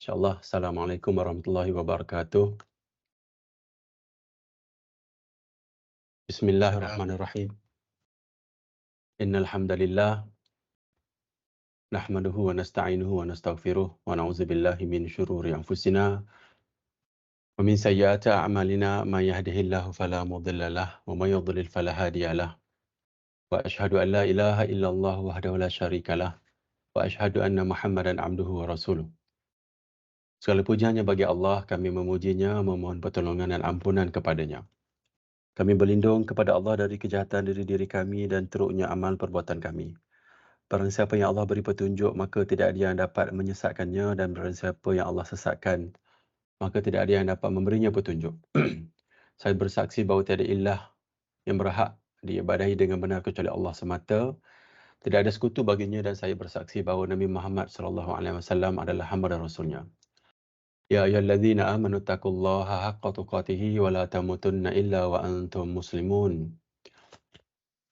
InsyaAllah. Assalamualaikum warahmatullahi wabarakatuh. Salam. Bismillahirrahmanirrahim. Innal hamdalillah nahmaduhu wa nasta'inuhu wa nastaghfiruh wa na'udzubillahi min syururi anfusina wa min sayyiati a'malina may yahdihillahu fala mudilla lahu wa may yudlil fala hadiya lahu. Wa asyhadu an la ilaha illallah wahdahu la syarika lahu wa asyhadu anna Muhammadan abduhu wa rasuluh. Segala pujiannya bagi Allah, kami memujinya, memohon pertolongan dan ampunan kepadanya. Kami berlindung kepada Allah dari kejahatan diri-diri kami dan teruknya amal perbuatan kami. Barang siapa yang Allah beri petunjuk, maka tidak ada yang dapat menyesatkannya, dan barang siapa yang Allah sesatkan, maka tidak ada yang dapat memberinya petunjuk. Saya bersaksi bahawa tiada ilah yang berhak diibadahi dengan benar kecuali Allah semata. Tidak ada sekutu baginya, dan saya bersaksi bahawa Nabi Muhammad SAW adalah hamba dan rasulnya. Ya ayyuhallazina amanu taqullaha haqqa tuqatih wa la tamutunna illa wa antum muslimun.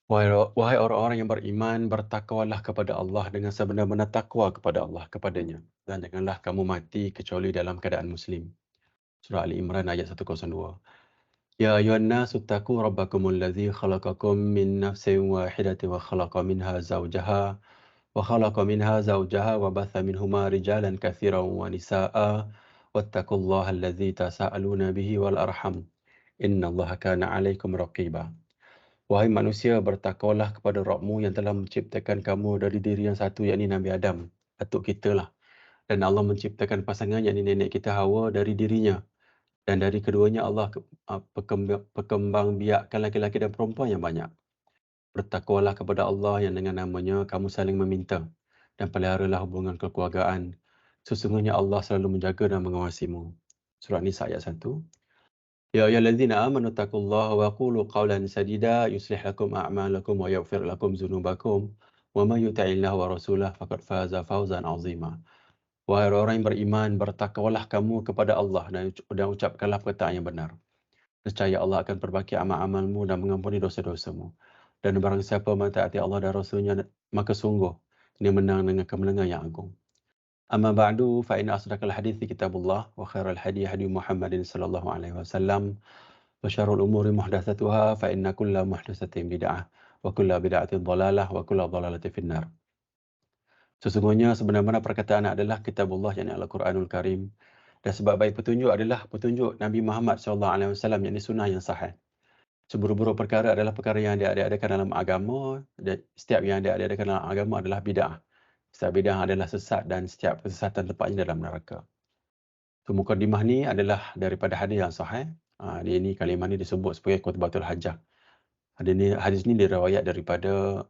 Wahai orang-orang yang beriman, bertakwalah kepada Allah dengan sebenar-benar takwa kepada Allah kepadanya, dan janganlah kamu mati kecuali dalam keadaan muslim. Surah Ali Imran ayat 102. Ya ayuhan nasu taqu rabbakumul ladzi khalaqakum min nafsin wahidatin wa khalaqa minha zawjaha wa batha minhuma rijalan katsiran wa nisaa'a wattaqullaha alladzi tasaaluna bihi wal arham innallaha kana 'alaikum raqiba. Wahai manusia, bertakwalah kepada Rabbmu yang telah menciptakan kamu dari diri yang satu, yakni Nabi Adam, atuk kita lah. Dan Allah menciptakan pasangan, yakni nenek kita Hawa, dari dirinya. Dan dari keduanya Allah perkembang biakkan laki-laki dan perempuan yang banyak. Bertakwalah kepada Allah yang dengan namanya kamu saling meminta, dan peliharalah hubungan kekeluargaan. Sesungguhnya Allah selalu menjaga dan mengawasimu. Surah Nisa ayat 1. Ya ayyuhallazina amanu taqullaha wa qulu qawlan sadida yuslih lakum a'malakum wa yaghfir lakum dzunubakum wa may yuti'illaha wa rasulahu faqad faza fawzan 'azima. Wahai orang yang beriman, bertakwalah kamu kepada Allah dan ucapkanlah perkataan yang benar. Nescaya Allah akan perbaiki amal-amalmu dan mengampuni dosa-dosamu. Dan barang siapa mentaati Allah dan Rasulnya, maka sungguh dia menang dengan kemenangan yang agung. Amma ba'du, fa inna asdaqal hadithi kitabullah wa khairal hadi hadi Muhammadin sallallahu alaihi wasallam. Wa syarrul umuri muhdatsatuha fa inna kulla muhdatsatin bid'ah wa kulla bid'atin dhalalah wa kulla dhalalatin finnar. Sesungguhnya sebenar-benar perkataan adalah kitabullah, yakni Al-Quranul Karim, dan sebab baik petunjuk adalah petunjuk Nabi Muhammad SAW, yakni sunnah yang sahih. Seburuk-buruk perkara adalah perkara yang diadakan dalam agama, dan setiap yang diadakan dalam agama adalah bid'ah. Setiap bid'ah adalah sesat, dan setiap kesesatan tempatnya dalam neraka. So, mukadimah ni adalah daripada hadis yang sahih. Ini kalimah ni disebut sebagai khutbatul hajah. Hadis ni diriwayat daripada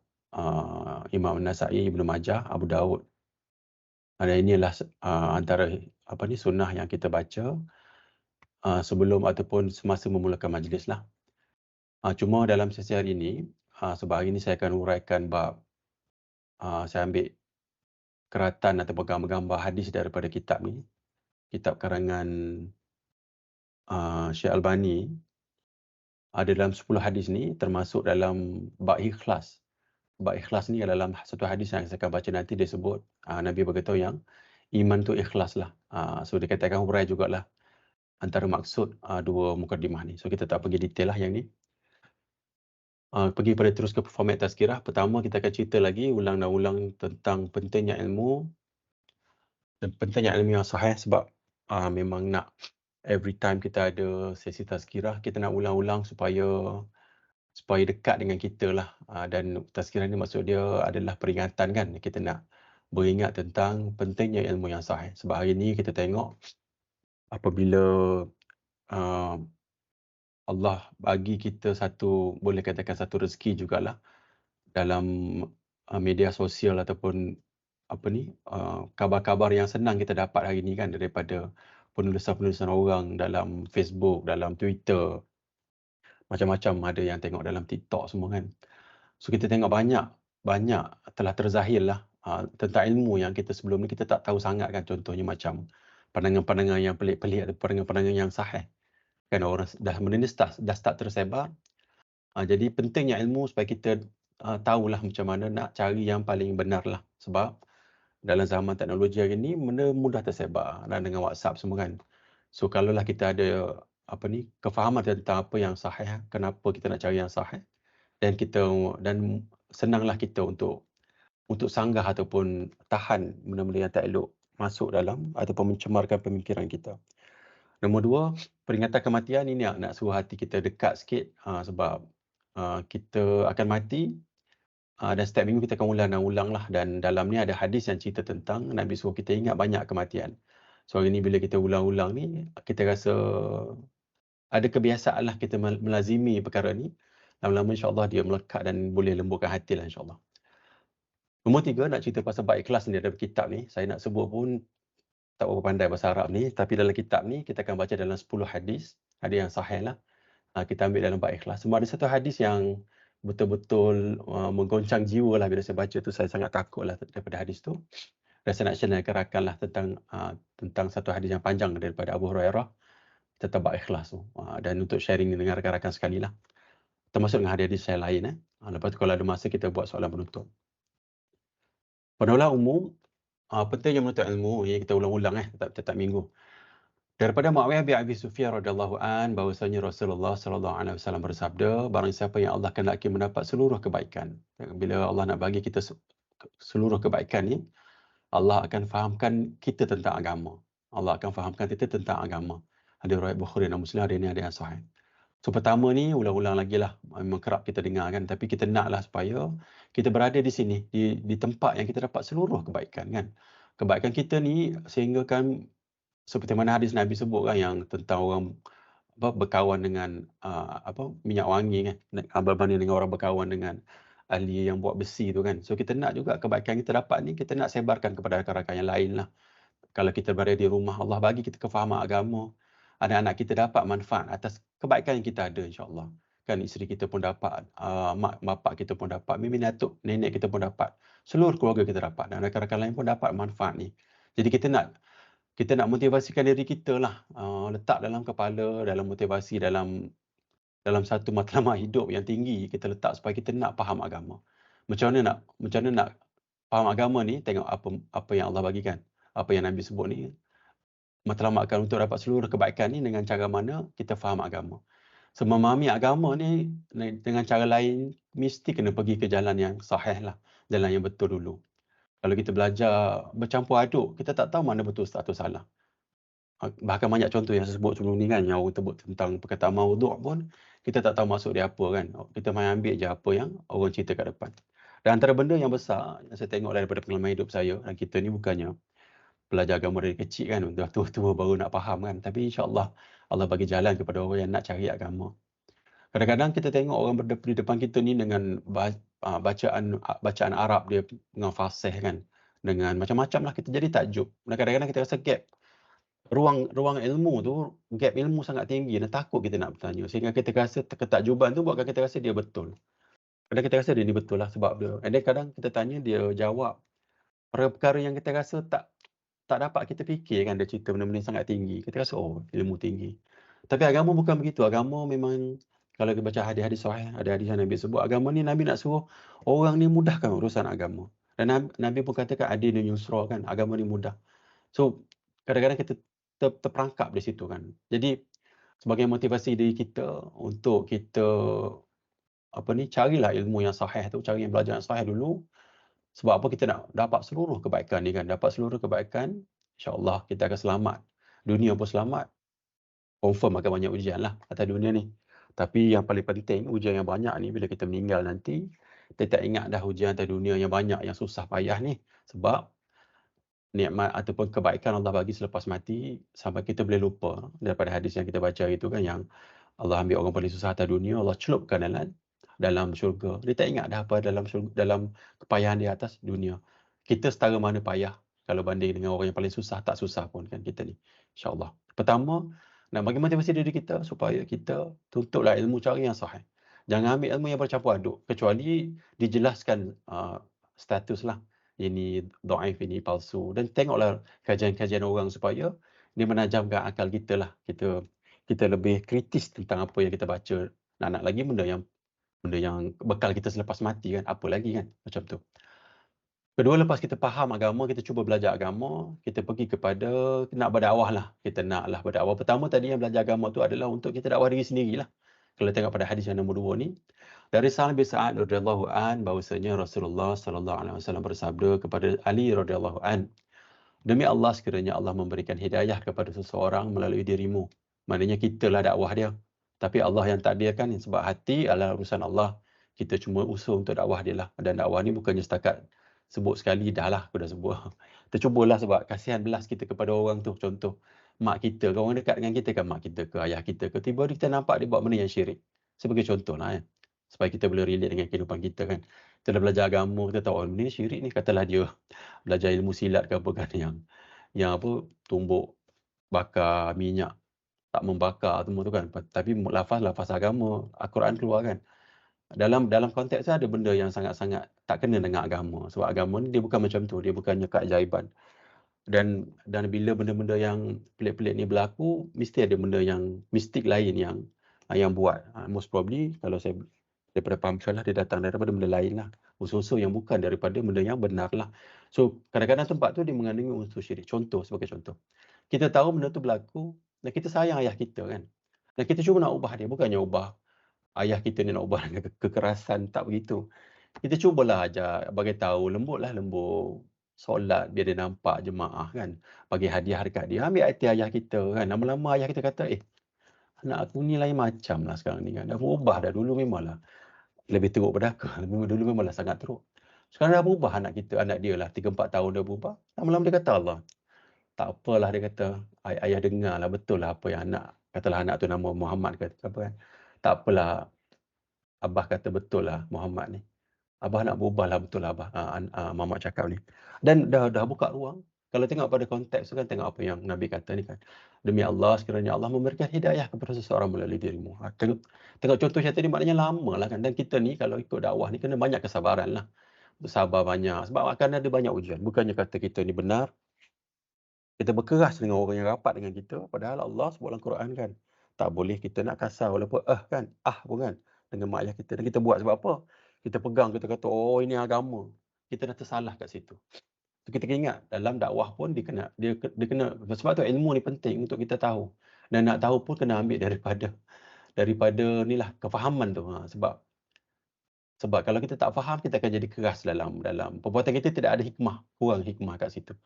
Imam Nasai, Ibnu Majah, Abu Daud. Dan inilah antara sunnah yang kita baca sebelum ataupun semasa memulakan majlis lah. Cuma dalam sesi hari ini, sebab hari ini saya akan uraikan bab, saya ambil keratan ataupun gambar-gambar hadis daripada kitab ni, kitab karangan Syekh Albani. Ada dalam 10 hadis ni, termasuk dalam bab ikhlas. Bab ikhlas ni adalah dalam satu hadis yang saya akan baca nanti, dia sebut Nabi berkata yang iman tu ikhlas lah. So dia katakan hurai jugalah antara maksud dua mukadimah ni. So kita tak pergi detail lah yang ni. Pergi pada terus ke format tazkirah. Pertama kita akan cerita lagi ulang dan ulang tentang pentingnya ilmu dan pentingnya ilmu yang sahih, sebab memang nak every time kita ada sesi tazkirah, kita nak ulang-ulang supaya dekat dengan kita lah. Dan tazkirah ni maksud dia adalah peringatan kan, kita nak beringat tentang pentingnya ilmu yang sahih. Sebab hari ni kita tengok apabila Allah bagi kita boleh katakan satu rezeki jugalah dalam media sosial ataupun kabar-kabar yang senang kita dapat hari ni kan, daripada penulisan-penulisan orang dalam Facebook, dalam Twitter, macam-macam, ada yang tengok dalam TikTok semua kan. So kita tengok banyak telah terzahir lah tentang ilmu yang kita sebelum ni kita tak tahu sangat kan. Contohnya macam pandangan-pandangan yang pelik-pelik atau pandangan-pandangan yang sahih kan, orang dah benda ni dah start tersebar. Jadi pentingnya ilmu supaya kita tahulah macam mana nak cari yang paling benar lah. Sebab dalam zaman teknologi hari ni benda mudah tersebar dan dengan WhatsApp semua kan. So kalaulah kita ada kefahaman tentang apa yang sahih, kenapa kita nak cari yang sahih dan senanglah kita untuk sanggah ataupun tahan benda-benda yang tak elok masuk dalam ataupun mencemarkan pemikiran kita. Nombor dua, peringatan kematian ini nak suruh hati kita dekat sikit, sebab kita akan mati, dan setiap minggu kita akan ulang dan ulanglah, dan dalam ni ada hadis yang cerita tentang Nabi suruh kita ingat banyak kematian. So hari ni bila kita ulang-ulang ni, kita rasa ada kebiasaanlah kita melazimi perkara ni. Lama-lama insya-Allah dia melekat dan boleh lembutkan hatilah insya-Allah. Nombor tiga, nak cerita pasal bab ikhlas ni, ada kitab ni, saya nak sebut pun tak berapa pandai bahasa Arab ni, tapi dalam kitab ni kita akan baca dalam 10 hadis yang sahih lah. Kita ambil dalam bab ikhlas. Semua ada satu hadis yang betul-betul menggoncang jiwa lah bila saya baca tu, saya sangat takut lah daripada hadis tu. Dan saya nak share rakan lah tentang satu hadis yang panjang daripada Abu Hurairah tentang bab ikhlas tu. Dan untuk sharing dengan rakan-rakan sekali lah. Termasuk dengan hadis-hadis saya lain. Lepas tu kalau ada masa kita buat soalan penutup. Penolak umum, pentingnya menuntut ilmu, yang kita ulang-ulang setiap minggu. Daripada Muawiyah bin Abi Sufyan radhiyallahu an, bahwasanya Rasulullah sallallahu alaihi wasallam bersabda, barang siapa yang Allah kehendaki mendapat seluruh kebaikan. Bila Allah nak bagi kita seluruh kebaikan ni, Allah akan fahamkan kita tentang agama. Allah akan fahamkan kita tentang agama. Ada riwayat Bukhari dan Muslim, ada yang sahih. So pertama ni ulang-ulang lagi lah, memang kerap kita dengar kan, tapi kita naklah supaya kita berada di sini, di tempat yang kita dapat seluruh kebaikan kan. Kebaikan kita ni sehingga kan seperti mana hadis Nabi sebut kan, yang tentang orang berkawan dengan minyak wangi kan, berbanding dengan orang berkawan dengan ahli yang buat besi tu kan. So kita nak juga kebaikan kita dapat ni, kita nak sebarkan kepada rakan-rakan yang lain lah. Kalau kita berada di rumah, Allah bagi kita kefahaman agama, anak-anak kita dapat manfaat atas kebaikan yang kita ada insya-Allah. Kan isteri kita pun dapat, mak bapak kita pun dapat, mimin datuk nenek kita pun dapat, seluruh keluarga kita dapat, dan rakan-rakan lain pun dapat manfaat ni. Jadi kita nak motivasikan diri kita lah, letak dalam kepala, dalam motivasi, dalam satu matlamat hidup yang tinggi, kita letak supaya kita nak faham agama. Macam mana nak faham agama ni, tengok apa yang Allah bagikan. Apa yang Nabi sebut ni, matlamatkan untuk dapat seluruh kebaikan ni dengan cara mana kita faham agama. So, memahami agama ni dengan cara lain, mesti kena pergi ke jalan yang sahih lah, jalan yang betul dulu. Kalau kita belajar bercampur aduk, kita tak tahu mana betul atau salah. Bahkan banyak contoh yang saya sebut sebelum ni kan, yang orang sebut tentang perkataan maudhu' pun, kita tak tahu maksud dia apa kan. Kita main ambil je apa yang orang cerita kat depan. Dan antara benda yang besar yang saya tengok daripada pengalaman hidup saya, dan kita ni bukannya belajar agama dari kecil kan, dah tua-tua baru nak faham kan. Tapi insya-Allah, Allah bagi jalan kepada orang yang nak cari agama. Kadang-kadang kita tengok orang di depan kita ni dengan bacaan Arab dia dengan fasih kan, dengan macam-macam lah, kita jadi takjub. Dan kadang-kadang kita rasa gap. Ruang ilmu tu, gap ilmu sangat tinggi dan takut kita nak bertanya. Sehingga kita rasa ketakjuban tu buatkan kita rasa dia betul. Kadang kita rasa dia ni betul lah sebab dia. And then kadang kita tanya, dia jawab perkara yang kita rasa tak dapat kita fikir kan, dia cerita benda-benda yang sangat tinggi. Kita rasa, oh, ilmu tinggi. Tapi agama bukan begitu. Agama memang, kalau kita baca hadis-hadis sahih, ada hadis yang Nabi sebut, agama ni Nabi nak suruh orang ni mudahkan urusan agama. Dan Nabi pun katakan adilun yusra kan, agama ni mudah. So, kadang-kadang kita terperangkap di situ kan. Jadi, sebagai motivasi diri kita untuk kita carilah ilmu yang sahih tu, cari yang belajar yang sahih dulu. Sebab apa kita nak dapat seluruh kebaikan ni kan. Dapat seluruh kebaikan, insya-Allah kita akan selamat. Dunia pun selamat. Confirm akan banyak ujian lah atas dunia ni. Tapi yang paling penting, ujian yang banyak ni bila kita meninggal nanti, kita tak ingat dah ujian atas dunia yang banyak, yang susah payah ni. Sebab nikmat ataupun kebaikan Allah bagi selepas mati, sampai kita boleh lupa daripada hadis yang kita baca itu kan, yang Allah ambil orang paling susah atas dunia, Allah celupkan dalam syurga. Dia tak ingat dah apa dalam kepayahan di atas dunia. Kita setara mana payah kalau banding dengan orang yang paling susah, tak susah pun kan kita ni. InsyaAllah. Pertama, nak bagi motivasi diri kita supaya kita tuntutlah ilmu cara yang sahih. Jangan ambil ilmu yang bercampur aduk. Kecuali dijelaskan status lah. Ini dhaif, ini palsu. Dan tengoklah kajian-kajian orang supaya dia menajamkan akal kita lah. Kita lebih kritis tentang apa yang kita baca. Nak lagi benda yang bekal kita selepas mati kan, apa lagi kan, macam tu. Kedua, lepas kita faham agama, kita cuba belajar agama, kita pergi kepada nak berdakwah lah. Kita naklah berdakwah. Pertama tadi yang belajar agama tu adalah untuk kita dakwah diri sendirilah. Kalau tengok pada hadis yang nombor 2 ni, dari Sa'ad bin Sa'ad radhiyallahu an bahwasanya Rasulullah sallallahu alaihi wasallam bersabda kepada Ali radhiyallahu an, "Demi Allah, sekiranya Allah memberikan hidayah kepada seseorang melalui dirimu." Maknanya kitalah dakwah dia. Tapi Allah yang takdirkan, sebab hati adalah urusan Allah. Kita cuma usaha untuk dakwah dia lah. Dan dakwah ni bukannya setakat sebut sekali, dah lah aku dah sebut. Kita cubalah sebab kasihan belas kita kepada orang tu. Contoh, mak kita ke, orang dekat dengan kita kan, mak kita ke, ayah kita ke, tiba-tiba kita nampak dia buat benda yang syirik. Sebagai contoh lah kan. Supaya kita boleh relate dengan kehidupan kita kan. Kita dah belajar agama, kita tahu, oh, benda ni syirik ni, katalah dia belajar ilmu silat ke apa kan, yang apa, tumbuk bakar minyak, tak membakar semua tu kan. Tapi lafaz agama, Al-Quran keluar kan. Dalam konteks tu ada benda yang sangat-sangat tak kena dengan agama. Sebab agama ni dia bukan macam tu, dia bukannya keajaiban. Dan bila benda-benda yang pelik-pelik ni berlaku, mesti ada benda yang mistik lain yang buat. Most probably kalau saya daripada faham salah, dia datang daripada benda lain lah. Unsur-unsur yang bukan daripada benda yang benar lah. So kadang-kadang tempat tu dia mengandungi unsur syirik. Contoh, sebagai contoh, kita tahu benda tu berlaku dan kita sayang ayah kita kan. Dan kita cuba nak ubah dia, bukannya ubah ayah kita ni nak ubah dengan kekerasan, tak begitu. Kita cubalah ajar, bagi tahu, lembut, solat biar dia nampak jemaah kan. Bagi hadiah dekat dia, ambil hati ayah kita kan. Lama-lama ayah kita kata, anak aku ni lain macam lah sekarang ni kan. Dah berubah dah, dulu memanglah lebih teruk pada aku. Dulu memanglah sangat teruk. Sekarang dah berubah anak kita, anak dia lah, 3-4 tahun dah berubah. Lama-lama dia kata, Allah, tak apalah, dia kata, ayah dengarlah betul lah apa yang anak, katalah anak tu nama Muhammad ke apa kan. Tak apalah, abah kata betul lah Muhammad ni. Abah nak berubah lah, betul lah abah, mamak cakap ni. Dan dah buka ruang. Kalau tengok pada konteks tu kan, tengok apa yang Nabi kata ni kan. Demi Allah, sekiranya Allah memberikan hidayah kepada seseorang melalui dirimu. Tengok contoh yang tadi, maknanya lama lah kan. Dan kita ni kalau ikut dakwah ni kena banyak kesabaran lah. Bersabar banyak. Sebab akan ada banyak ujian. Bukannya kata kita ni benar, kita berkeras dengan orang yang rapat dengan kita. Padahal Allah sebut dalam Quran kan, tak boleh kita nak kasar walaupun kan, pun kan, dengan mak ayah kita. Dan kita buat sebab apa? Kita pegang, kita kata, oh ini agama. Kita dah tersalah kat situ. So, kita kena ingat, dalam dakwah pun dia kena, sebab tu ilmu ni penting untuk kita tahu. Dan nak tahu pun kena ambil daripada inilah, kefahaman tu. Sebab kalau kita tak faham, kita akan jadi keras dalam perbuatan kita, tidak ada hikmah, kurang hikmah kat situ.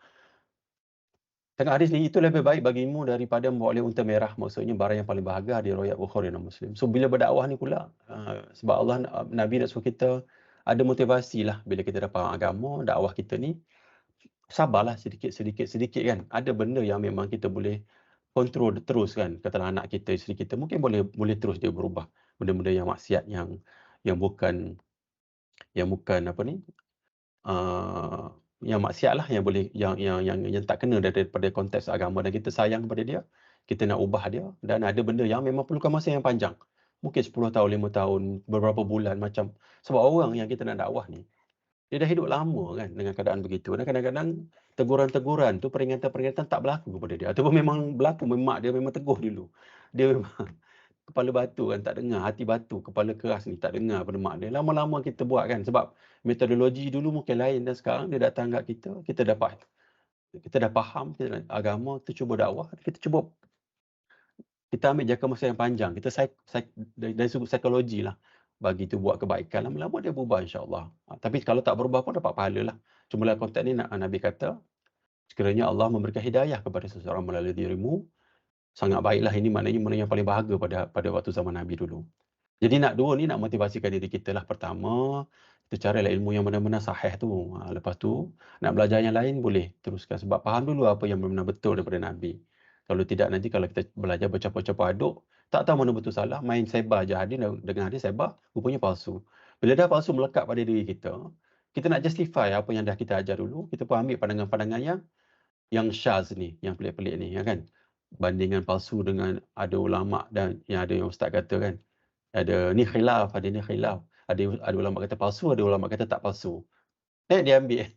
Tengok hadis ni, itu lebih baik bagimu daripada membawa oleh unta merah. Maksudnya barang yang paling berharga di riwayat Bukhari dan Muslim. So bila berdakwah ni pula, sebab Allah, Nabi nak suruh kita ada motivasi lah bila kita dah faham agama, dakwah kita ni, sabarlah sedikit kan. Ada benda yang memang kita boleh kontrol terus kan. Katalah anak kita, isteri kita, mungkin boleh terus dia berubah. Benda-benda yang maksiat, yang bukan apa ni, yang maksiat lah, yang boleh yang tak kena daripada konteks agama, dan kita sayang kepada dia, kita nak ubah dia. Dan ada benda yang memang perlukan masa yang panjang, mungkin 10 tahun, 5 tahun, beberapa bulan macam. Sebab orang yang kita nak dakwah ni, dia dah hidup lama kan dengan keadaan begitu, dan kadang-kadang teguran-teguran tu, peringatan-peringatan tak berlaku kepada dia, ataupun memang berlaku, mak dia memang teguh dulu, dia memang kepala batu kan, tak dengar, hati batu, kepala keras ni, tak dengar pada mak dia. Lama-lama kita buat kan, sebab metodologi dulu mungkin lain, dan sekarang dia datang kat kita dapat, kita dah faham agama, kita cuba dakwah, kita ambil jangka masa yang panjang, kita dari sudut psikologi lah, bagi tu buat kebaikan, lama-lama dia berubah insya-Allah. Tapi kalau tak berubah pun dapat pahala lah. Cuma dalam konteks ni Nabi kata, sekiranya Allah memberikan hidayah kepada seseorang melalui dirimu, sangat baiklah. Ini maknanya benda yang paling berharga pada waktu zaman Nabi dulu. Jadi nak motivasikan diri kita lah. Pertama, kita carilah ilmu yang benar-benar sahih tu. Lepas tu, nak belajar yang lain boleh teruskan. Sebab faham dulu apa yang benar-benar betul daripada Nabi. Kalau tidak, nanti kalau kita belajar bercampur-campur aduk, tak tahu mana betul salah, main sebar je hadis, dengan hadis sebar, rupanya palsu. Bila dah palsu melekat pada diri kita nak justify apa yang dah kita ajar dulu, kita pun ambil pandangan-pandangan yang syaz ni, yang pelik-pelik ni, ya kan? Bandingan palsu dengan ada ulama, dan yang ada yang ustaz kata kan, ada ni khilaf, ada ulama kata palsu, ada ulama kata tak palsu. Dia ambil.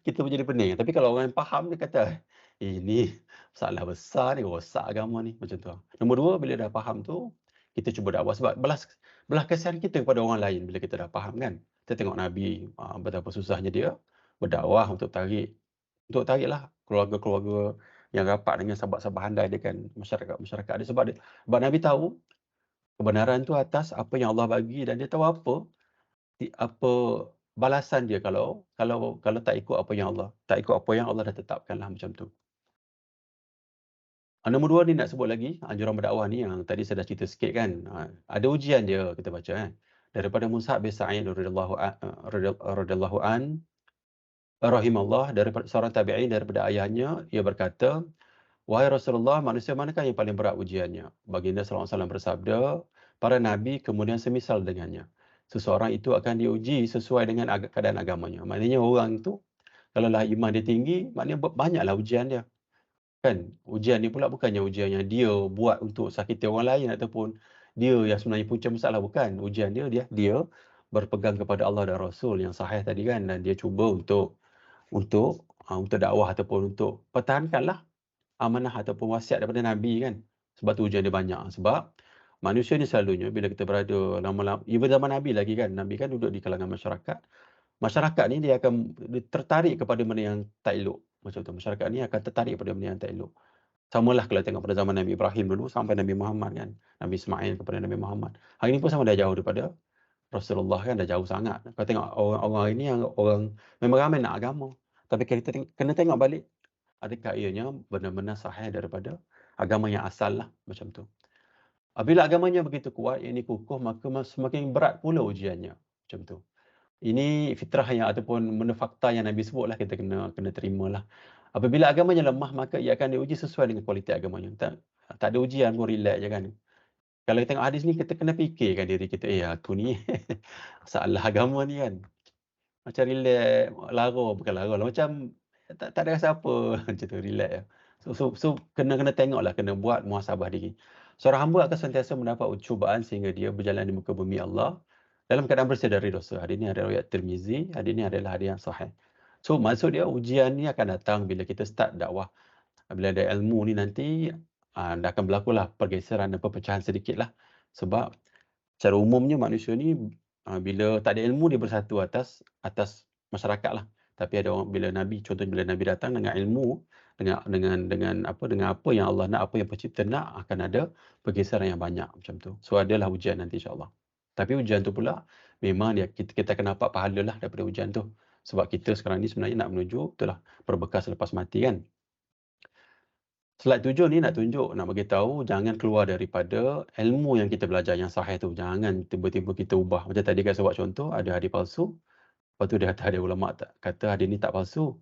Kita pun jadi pening. Tapi kalau orang yang faham, dia kata, ini masalah besar ni, rosak agama ni, macam tu. Nombor 2, bila dah faham tu, kita cuba dakwah. Sebab belah kasihan kita kepada orang lain bila kita dah faham kan. Kita tengok Nabi, betapa susahnya dia. berdakwah untuk tariklah keluarga-keluarga yang rapat dengan sahabat-sahabat handai dia kan, masyarakat-masyarakat dia. Sebab Nabi tahu kebenaran tu atas apa yang Allah bagi dan dia tahu apa balasan dia kalau tak ikut apa yang Allah dah tetapkanlah macam tu. Nombor 2 ni nak sebut lagi, anjuran berdakwah ni yang tadi saya dah cerita sikit kan. Ada ujian dia kita baca kan. Daripada Mus'ab bin Sa'id radhiyallahu an rahimallah, daripada seorang tabi'in daripada ayahnya, ia berkata, "Wahai Rasulullah, manusia manakah yang paling berat ujiannya?" Baginda sallallahu alaihi wasallam bersabda, "Para nabi kemudian semisal dengannya. Seseorang itu akan diuji sesuai dengan keadaan agamanya." Maknanya orang tu kalau lah iman dia tinggi, maknanya banyaklah ujian dia. Kan? Ujian ni pula bukannya ujian yang dia buat untuk sakiti orang lain ataupun dia yang sebenarnya punca masalah, bukan. Ujian dia berpegang kepada Allah dan Rasul yang sahih tadi kan, dan dia cuba untuk dakwah ataupun untuk pertahankanlah amanah ataupun wasiat daripada Nabi kan. Sebab tu ujian dia banyak. Sebab manusia ni selalunya bila kita berada lama-lama, even zaman Nabi lagi kan, Nabi kan duduk di kalangan masyarakat. Masyarakat ni dia tertarik kepada benda yang tak elok. Macam tu, masyarakat ni akan tertarik kepada benda yang tak elok. Samalah kalau tengok pada zaman Nabi Ibrahim dulu sampai Nabi Muhammad kan. Nabi Ismail kepada Nabi Muhammad. Hari ni pun sama, dah jauh daripada Rasulullah kan, dah jauh sangat. Kalau tengok orang-orang hari ni, yang orang memang ramai nak agama. Tapi kita kena tengok balik, adakah ianya benar-benar sahih daripada agama yang asal lah, macam tu. Apabila agamanya begitu kuat, yang ini kukuh, maka semakin berat pula ujiannya. Macam tu. Ini fitrah yang ataupun benda fakta yang Nabi sebut lah, kita kena terimalah. Apabila agamanya lemah, maka ia akan diuji sesuai dengan kualiti agamanya. Tak ada ujian pun, relax je kan. Kalau kita tengok hadis ni, kita kena fikirkan diri kita, aku ni masalah agama ni kan. Macam relax, bukan lara lah, macam tak ada rasa apa, macam tu, relax je. So kena tengoklah, kena buat muhasabah diri. Seorang hamba akan sentiasa mendapat cubaan sehingga dia berjalan di muka bumi Allah dalam keadaan bersih dari dosa. Hadis ni ada riwayat Tirmizi, hadis ni adalah hadis yang sahih. So maksud dia, ujian ni akan datang bila kita start dakwah. Bila ada ilmu ni nanti, dah akan berlakulah pergeseran dan perpecahan sedikit lah. Sebab secara umumnya manusia ni, bila tak ada ilmu, dia bersatu atas masyarakat lah. Tapi ada orang, bila Nabi, contohnya bila Nabi datang dengan ilmu, dengan apa yang Allah nak, apa yang pencipta nak, akan ada pergeseran yang banyak macam tu. So adalah ujian nanti insya-Allah. Tapi ujian tu pula memang kita akan dapat pahala lah daripada ujian tu. Sebab kita sekarang ni sebenarnya nak menuju itulah berbekas selepas mati kan. Slide 7 ni nak bagi tahu jangan keluar daripada ilmu yang kita belajar yang sahih tu. Jangan tiba-tiba kita ubah. Macam tadi saya buat contoh, ada hadis palsu. Lepas tu dia kata, ada ulama kata hadis ni tak palsu.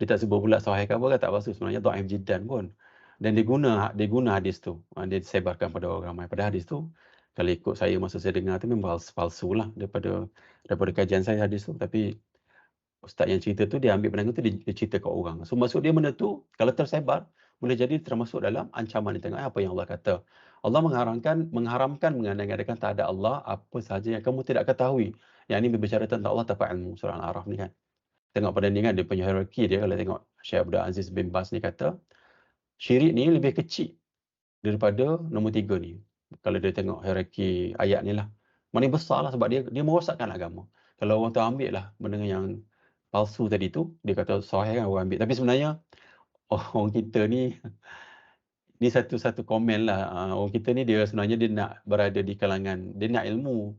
Dia tak sebut pula sahih ke apa kan, tak palsu. Sebenarnya dhaif jiddan pun. Dan dia guna hadis tu. Dia disebarkan pada orang ramai. Pada hadis tu, kalau ikut saya masa saya dengar tu memang palsu lah daripada kajian saya hadis tu. Tapi ustaz yang cerita tu, dia ambil pandangan tu, dia cerita kat orang. So maksud dia, benda tu kalau tersebar, boleh jadi termasuk dalam ancaman di tengah apa yang Allah kata. Allah mengharamkan mengandai-andaikan tak ada Allah apa sahaja yang kamu tidak ketahui. Yang ini berbicara tentang Allah tanpa ilmu, surah Al-A'raf ni kan. Tengok pada ni kan, dia punya hierarki dia, kalau tengok Syekh Abdul Aziz bin Bas ni kata, syirik ni lebih kecil daripada nombor 3 ni. Kalau dia tengok hierarki ayat ni lah. Maknanya besar lah, sebab dia merosakkan agama. Kalau orang tu ambil lah benda yang palsu tadi tu, dia kata sahih kan orang ambil. Tapi sebenarnya orang kita ni satu komen lah. Orang kita ni dia sebenarnya dia nak berada di kalangan, dia nak ilmu.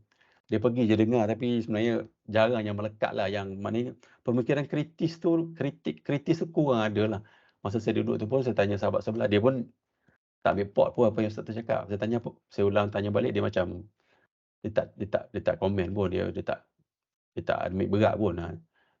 Dia pergi je dengar, tapi sebenarnya jarang yang melekat lah. Yang maknanya pemikiran kritis tu kurang ada lah. Masa saya duduk tu pun, saya tanya sahabat sebelah, dia pun tak ambil pot pun apa yang ustaz tu cakap. Saya ulang tanya balik, dia macam dia tak komen pun, dia tak ambil berat pun.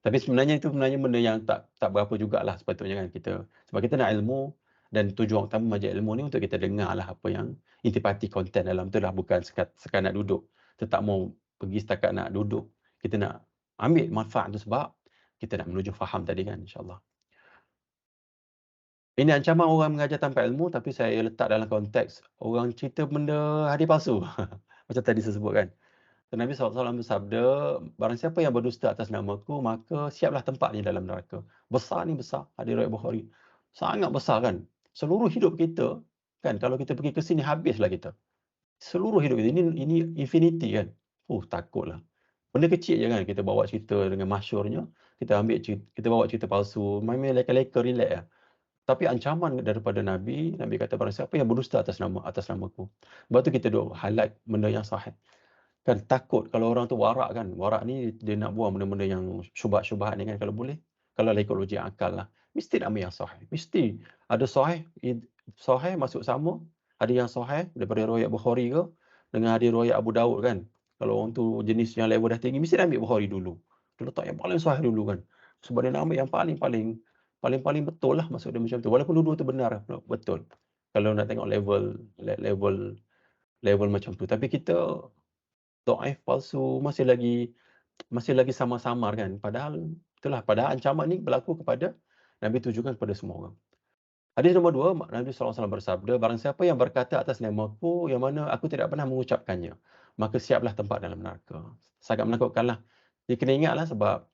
Tapi sebenarnya benda yang tak berapa jugalah sepatutnya kan kita. Sebab kita nak ilmu, dan tujuan utama majlis ilmu ni untuk kita dengarlah apa yang intipati konten dalam tu lah, bukan sekadar nak duduk. Kita tak mau pergi setakat nak duduk. Kita nak ambil manfaat tu sebab kita nak menuju faham tadi kan, insya-Allah. Ini ancaman orang mengajar tanpa ilmu, tapi saya letak dalam konteks orang cerita benda hadis palsu. Macam tadi saya sebut kan. Nabi SAW bersabda, barang siapa yang berdusta atas namaku, maka siaplah tempatnya dalam neraka. Besar ni besar, hadis riwayat Bukhari. Sangat besar kan. Seluruh hidup kita, kan, kalau kita pergi ke sini, habislah kita. Seluruh hidup kita, ini infinity kan. Takutlah. Benda kecil je kan, kita bawa cerita dengan masyhurnya, kita ambil kita bawa cerita palsu, main-main leka-leka, relax je. Tapi ancaman daripada Nabi kata barang siapa yang berdusta atas namaku. Sebab tu kita duk highlight benda yang sahih. Kan takut kalau orang tu warak kan. Warak ni dia nak buang benda-benda yang syubhat-syubhat ni kan kalau boleh. Kalau ikut logik akal lah. Mesti nak ambil yang sahih. Mesti. Ada sahih masuk sama. Ada yang sahih daripada riwayat Bukhari ke dengan ada riwayat Abu Daud kan. Kalau orang tu jenis yang level dah tinggi, mesti nak ambil Bukhari dulu. Dia letak yang paling sahih dulu kan. Sebab dia nak ambil yang paling betul lah, maksud dia macam tu. Walaupun dua-dua tu benar, betul. Kalau nak tengok level macam tu. Tapi kita dhaif, palsu, masih lagi samar-samar kan. Padahal ancaman ni berlaku kepada Nabi, tujukan kepada semua orang. Hadis nombor 2, Nabi SAW bersabda, barang siapa yang berkata atas namaku yang mana aku tidak pernah mengucapkannya, maka siaplah tempat dalam neraka. Sangat menakutkanlah. Dia kena ingatlah sebab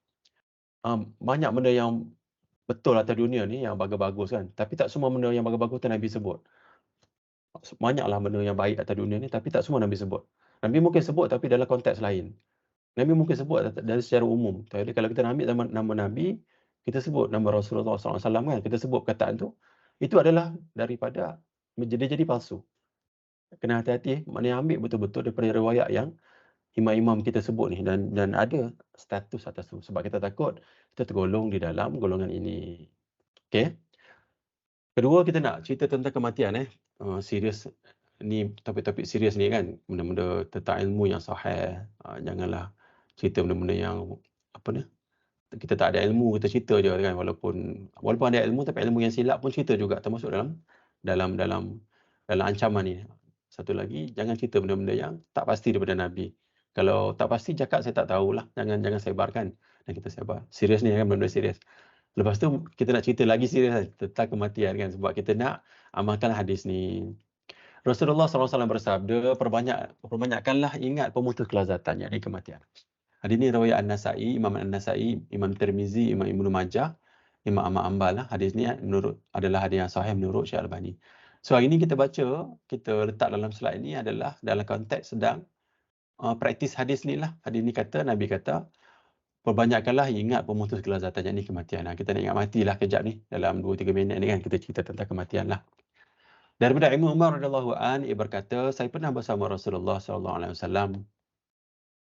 banyak benda yang betul atas dunia ni yang bagus-bagus kan. Tapi tak semua benda yang bagus-bagus tu Nabi sebut. Banyaklah benda yang baik atas dunia ni tapi tak semua Nabi sebut. Nabi mungkin sebut tapi dalam konteks lain. Nabi mungkin sebut dari secara umum. Jadi kalau kita nak ambil nama Nabi, kita sebut nama Rasulullah SAW kan, kita sebut perkataan tu, itu adalah daripada jadi palsu. Kena hati-hati, maknanya ambil betul-betul daripada riwayat yang imam-imam kita sebut ni dan ada status atas tu. Sebab kita takut kita tergolong di dalam golongan ini. Okey. Kedua, kita nak cerita tentang kematian. Serius ni, topik-topik serius ni kan, benda-benda tentang ilmu yang sahih. Janganlah cerita benda-benda yang apa ni, kita tak ada ilmu, kita cerita je kan, walaupun ada ilmu tapi ilmu yang silap pun cerita juga, termasuk dalam ancaman ni. Satu lagi, jangan cerita benda-benda yang tak pasti daripada Nabi. Kalau tak pasti cakap saya tak tahulah, jangan sebarkan dan kita sebar. Serius ni kan, benda-benda serius. Lepas tu kita nak cerita lagi serius tentang kematian kan, sebab kita nak amalkan hadis ni. Rasulullah SAW bersabda, perbanyakkanlah ingat pemutus kelazatan, yakni kematian. Hadis ni riwayat An-Nasa'i, Imam An-Nasa'i, Imam Tirmizi, Imam Ibnu Majah, Imam Ahmad Ambal lah. Hadis ni adalah hadis yang sahih menurut Syekh Albani. So hari ni kita baca, kita letak dalam slide ni adalah dalam konteks sedang praktis hadis ni lah. Hadis ni kata, Nabi kata, perbanyakkanlah ingat pemutus kelazatan, yakni kematian. Kita nak ingat matilah kejap ni, dalam 2-3 minit ni kan, kita cerita tentang kematian lah. Daripada Ibnu Umar radhiyallahu an, ia berkata, saya pernah bersama Rasulullah SAW.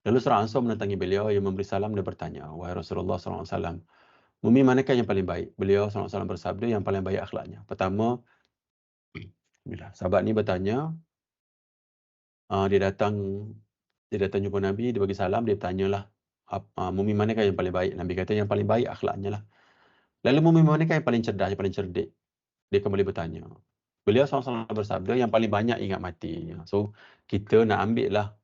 Lalu seorang Ansar mendatangi beliau, ia memberi salam dan bertanya, wahai Rasulullah SAW, mumi manakah yang paling baik? Beliau SAW bersabda, yang paling baik akhlaknya. Pertama, sahabat ni bertanya, dia datang jumpa Nabi, dia bagi salam, dia bertanyalah, mumi manakah yang paling baik? Nabi kata, yang paling baik akhlaknya lah. Lalu mumi manakah yang paling cerdas, yang paling cerdik? Dia kembali bertanya. Beliau SAW bersabda, yang paling banyak ingat mati. So, kita nak ambil lah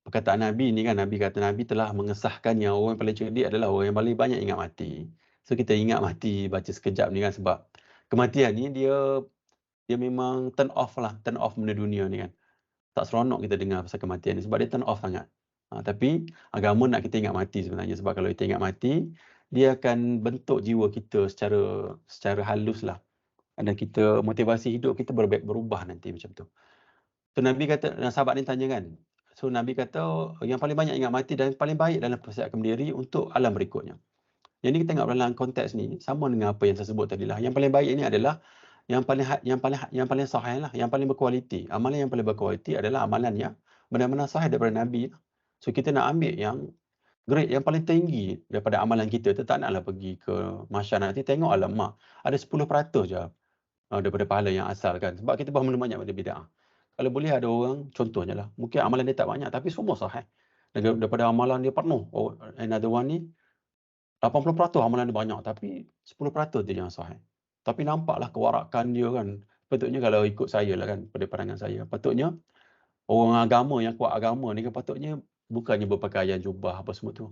perkataan Nabi ni kan. Nabi kata, Nabi telah mengesahkan yang orang yang paling cerdik adalah orang yang paling banyak ingat mati. So, kita ingat mati, baca sekejap ni kan, sebab kematian ni dia memang turn off benda dunia ni kan. Tak seronok kita dengar pasal kematian ni sebab dia turn off sangat. Tapi agama nak kita ingat mati sebenarnya, sebab kalau kita ingat mati, dia akan bentuk jiwa kita secara halus lah. Dan kita, motivasi hidup kita berubah nanti macam tu. So Nabi kata, sahabat ni tanya kan. So Nabi kata, yang paling banyak ingat mati dan paling baik dalam persiapkan diri untuk alam berikutnya. Jadi kita tengok dalam konteks ni, sama dengan apa yang saya sebut tadi lah. Yang paling baik ini adalah yang paling sahih lah, yang paling berkualiti. Amalan yang paling berkualiti adalah amalan yang benar-benar sahih daripada Nabi. So kita nak ambil yang grade yang paling tinggi daripada amalan kita. Kita tak naklah pergi ke masyarakat nanti tengok alamak, ada 10% je daripada pahala yang asal kan. Sebab kita faham banyak pada bid'ah. Kalau boleh ada orang, contohnya lah, mungkin amalan dia tak banyak tapi semua sahih. Daripada amalan dia penuh. Another one ni 80% amalan dia banyak tapi 10% dia yang sahih. Tapi nampaklah kewarakan dia kan. Patutnya kalau ikut saya lah kan, pada pandangan saya, patutnya orang agama yang kuat agama ni kan patutnya bukannya berpakaian jubah apa semua tu.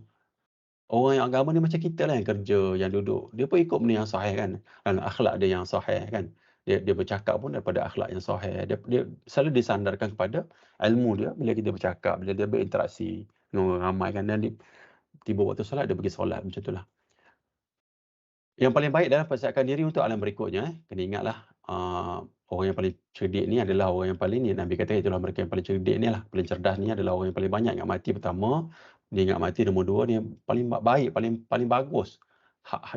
Orang yang agama ni macam kita lah, yang kerja, yang duduk. Dia pun ikut benda yang sahih kan. Dan akhlak dia yang sahih kan. Dia bercakap pun daripada akhlak yang sahih. Dia selalu disandarkan kepada ilmu dia bila kita bercakap, bila dia berinteraksi dengan orang ramai kan. Dan tiba waktu solat, dia pergi solat macam tu lah. Yang paling baik dalam persiapkan diri untuk alam berikutnya. Kena ingatlah, orang yang paling cerdik ni adalah orang yang paling ni. Nabi kata itulah mereka yang paling cerdik ni lah. Paling cerdas ni adalah orang yang paling banyak ingat mati pertama. Dia ingat mati, nombor 2 dia paling baik, paling bagus.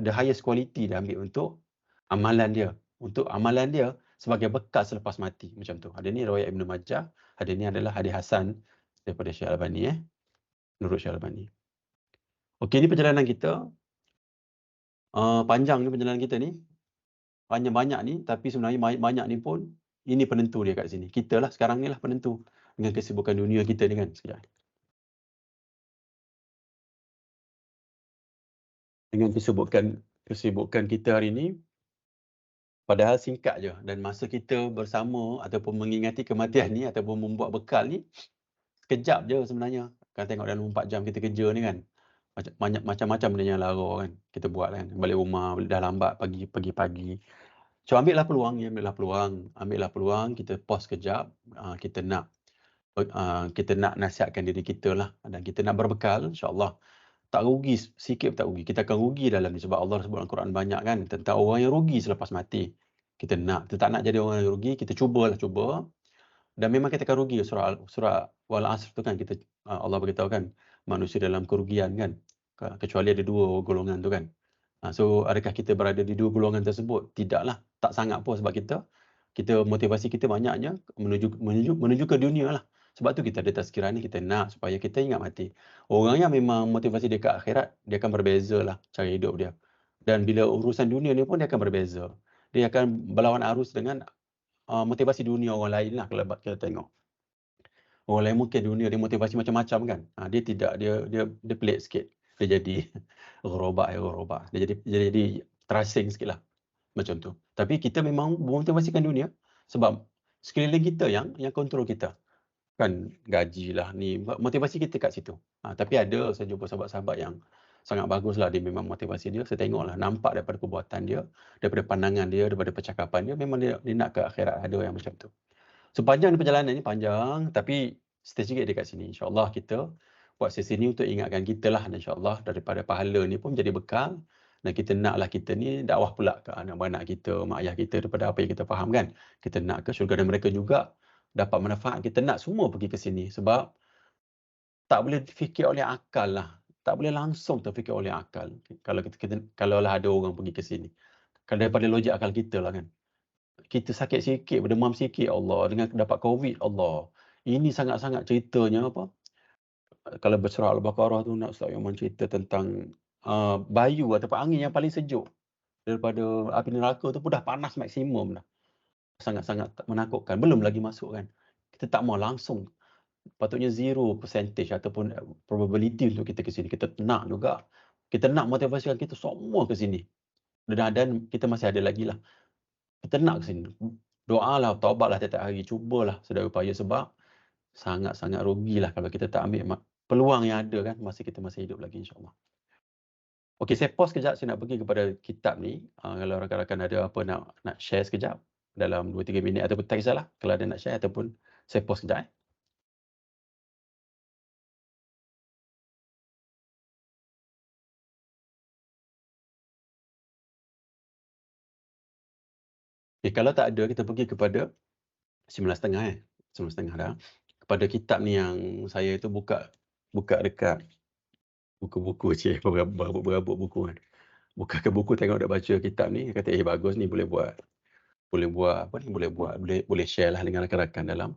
The highest quality dia ambil untuk amalan dia. Untuk amalan dia sebagai bekal selepas mati, macam tu. Ada ni riwayat Ibn Majah, ada ni adalah hadis hasan daripada Syekh Albani, menurut Syekh Albani. Okey, ni perjalanan kita, panjang ni perjalanan kita ni, banyak ni, tapi sebenarnya banyak ni pun, ini penentu dia kat sini. Kita lah sekarang ni lah penentu dengan kesibukan dunia kita ni kan. Sekejap. Dengan kesibukan kita hari ni, padahal singkat je, dan masa kita bersama ataupun mengingati kematian ni ataupun membuat bekal ni, sekejap je sebenarnya. Kan tengok dalam 4 jam kita kerja ni kan, macam-macam benda yang lara kan kita buat kan. Balik rumah dah lambat pagi. So ambillah peluang, kita pause kejap, kita nak nasihatkan diri kita lah, dan kita nak berbekal, insya-Allah tak rugi sikit pun tak rugi. Kita akan rugi dalam ni sebab Allah sebut dalam Quran banyak kan tentang orang yang rugi selepas mati. Kita tak nak jadi orang yang rugi, kita cuba. Dan memang kita akan rugi. Surah Wal Asr tu kan, kita Allah beritahu kan manusia dalam kerugian kan, kecuali ada 2 golongan tu kan. So adakah kita berada di 2 golongan tersebut? Tidaklah, tak sangat pun, sebab kita motivasi kita banyaknya menuju ke dunia lah. Sebab tu kita ada tazkirah ni, kita nak supaya kita ingat mati. Orang yang memang motivasi dia ke akhirat, dia akan berbeza lah cara hidup dia. Dan bila urusan dunia ni pun dia akan berbeza. Dia akan berlawan arus dengan motivasi dunia orang lain lah. Kalau kita tengok, orang lain mungkin dunia dia motivasi macam-macam kan. Dia tidak, dia pelik sikit. Dia jadi ghuraba. Dia jadi terasing sikit lah, macam tu. Tapi kita memang memotivasikan dunia sebab sekeliling kita yang kontrol kita. Kan gaji lah ni, motivasi kita kat situ. Tapi ada saya jumpa sahabat-sahabat yang sangat baguslah, dia memang motivasi dia, saya tengoklah, nampak daripada perbuatan dia, daripada pandangan dia, daripada percakapan dia, memang dia nak ke akhirat, ada yang macam tu. Sepanjang perjalanan ni panjang, tapi stay sikit dekat sini. InsyaAllah kita buat sesi ni untuk ingatkan kita lah, dan insyaAllah daripada pahala ni pun jadi bekal, dan kita naklah kita ni dakwah pula ke anak-anak kita, mak ayah kita, daripada apa yang kita faham kan. Kita nak ke syurga dan mereka juga dapat manfaat. Kita nak semua pergi ke sini sebab tak boleh fikir oleh akal lah. Tak boleh langsung terfikir oleh akal. Kalau lah ada orang pergi ke sini. Kalau daripada logik akal kita lah kan. Kita sakit sikit, berdemam sikit, Allah. Dengan dapat COVID, Allah. Ini sangat-sangat ceritanya apa? Kalau bersurah Al-Baqarah tu nak Ustaz Yoman cerita tentang bayu ataupun angin yang paling sejuk daripada api neraka tu pun dah panas maksimum dah. Sangat-sangat menakutkan. Belum lagi masuk kan. Kita tak mau langsung. Patutnya 0% ataupun probability untuk kita ke sini. Kita nak juga. Kita nak motivasikan kita semua ke sini. Dan kita masih ada lagi lah. Kita nak ke sini. Doalah, taubatlah tiap hari. Cubalah sedaya upaya sebab sangat-sangat rugilah kalau kita tak ambil peluang yang ada kan masa kita masih hidup lagi, insyaAllah. Okey, saya pause sekejap. Saya nak pergi kepada kitab ni. Kalau rakan-rakan ada apa nak share sekejap dalam 2-3 minit ataupun tak kisahlah. Kalau ada nak share ataupun saya pause sekejap. Okay, kalau tak ada, kita pergi kepada 9.30 9.30 dah. Kepada kitab ni yang saya tu buka dekat buku-buku berabuk buku kan. Buka ke buku, tengok dah baca kitab ni, kata bagus ni, boleh buat apa ni, boleh share lah dengan rakan-rakan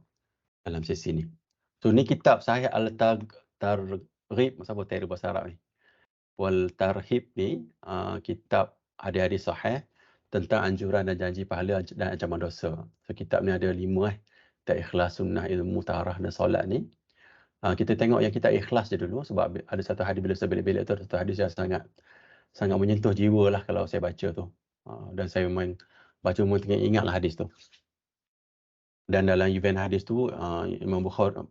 dalam sesi ni. So ni kitab Sahih Al-Targhib, apa tiada bahasa Arab ni. Wal Tarhib ni kitab hadis-hadis sahih tentang anjuran dan janji pahala dan ancaman dosa. So kitab ni ada 5 kitab ikhlas, sunnah, ilmu, tarah dan solat ni. Kita tengok yang kitab ikhlas je dulu sebab ada satu hadis bila saya belik-belik tu, satu hadis yang sangat menyentuh jiwa lah kalau saya baca tu. Dan saya memang baca memang tengah ingatlah hadis tu. Dan dalam event hadis tu Imam Bukhari,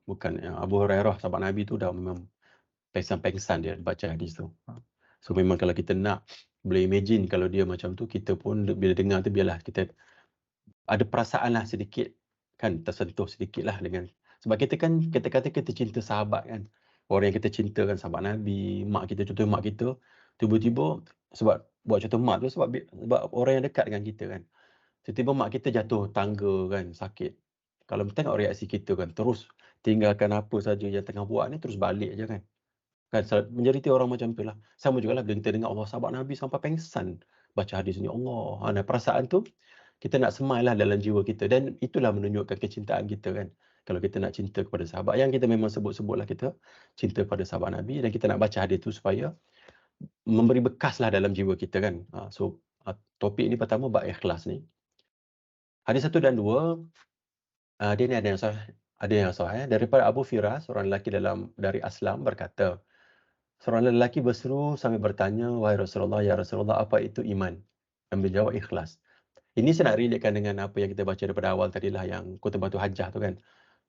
Abu Hurairah sahabat Nabi tu dah memang pengsan dia baca hadis tu. So memang kalau kita nak, boleh imagine kalau dia macam tu, kita pun bila dengar tu biarlah kita ada perasaan lah sedikit kan, tersentuh sedikit lah dengan, sebab kita kan kata kita cinta sahabat kan, orang yang kita cinta kan, sahabat Nabi, mak kita, contoh mak kita, tiba-tiba sebab buat contoh mak tu sebab orang yang dekat dengan kita kan, tiba-tiba mak kita jatuh tangga kan, sakit. Kalau tengok reaksi kita kan, terus tinggalkan apa saja yang tengah buat ni, terus balik je kan. Kan majoriti orang macam itulah. Sama jugalah bila kita dengar Allah sahabat Nabi sampai pengsan baca hadis ni. Allah, dan perasaan tu kita nak semailah dalam jiwa kita dan itulah menunjukkan kecintaan kita kan. Kalau kita nak cinta kepada sahabat yang kita memang sebut-sebutlah kita cinta kepada sahabat Nabi dan kita nak baca hadis tu supaya memberi bekaslah dalam jiwa kita kan. Topik ni pertama bab ikhlas ni. Hadis 1 dan 2, dia ni ada yang sahih daripada Abu Firas, seorang lelaki dari Aslam berkata, seorang lelaki berseru sambil bertanya, "Wahai Rasulullah, ya Rasulullah, apa itu iman?" Dan berjawab ikhlas. Ini saya nak relatekan dengan apa yang kita baca daripada awal tadilah yang khutbah Hajjah tu kan.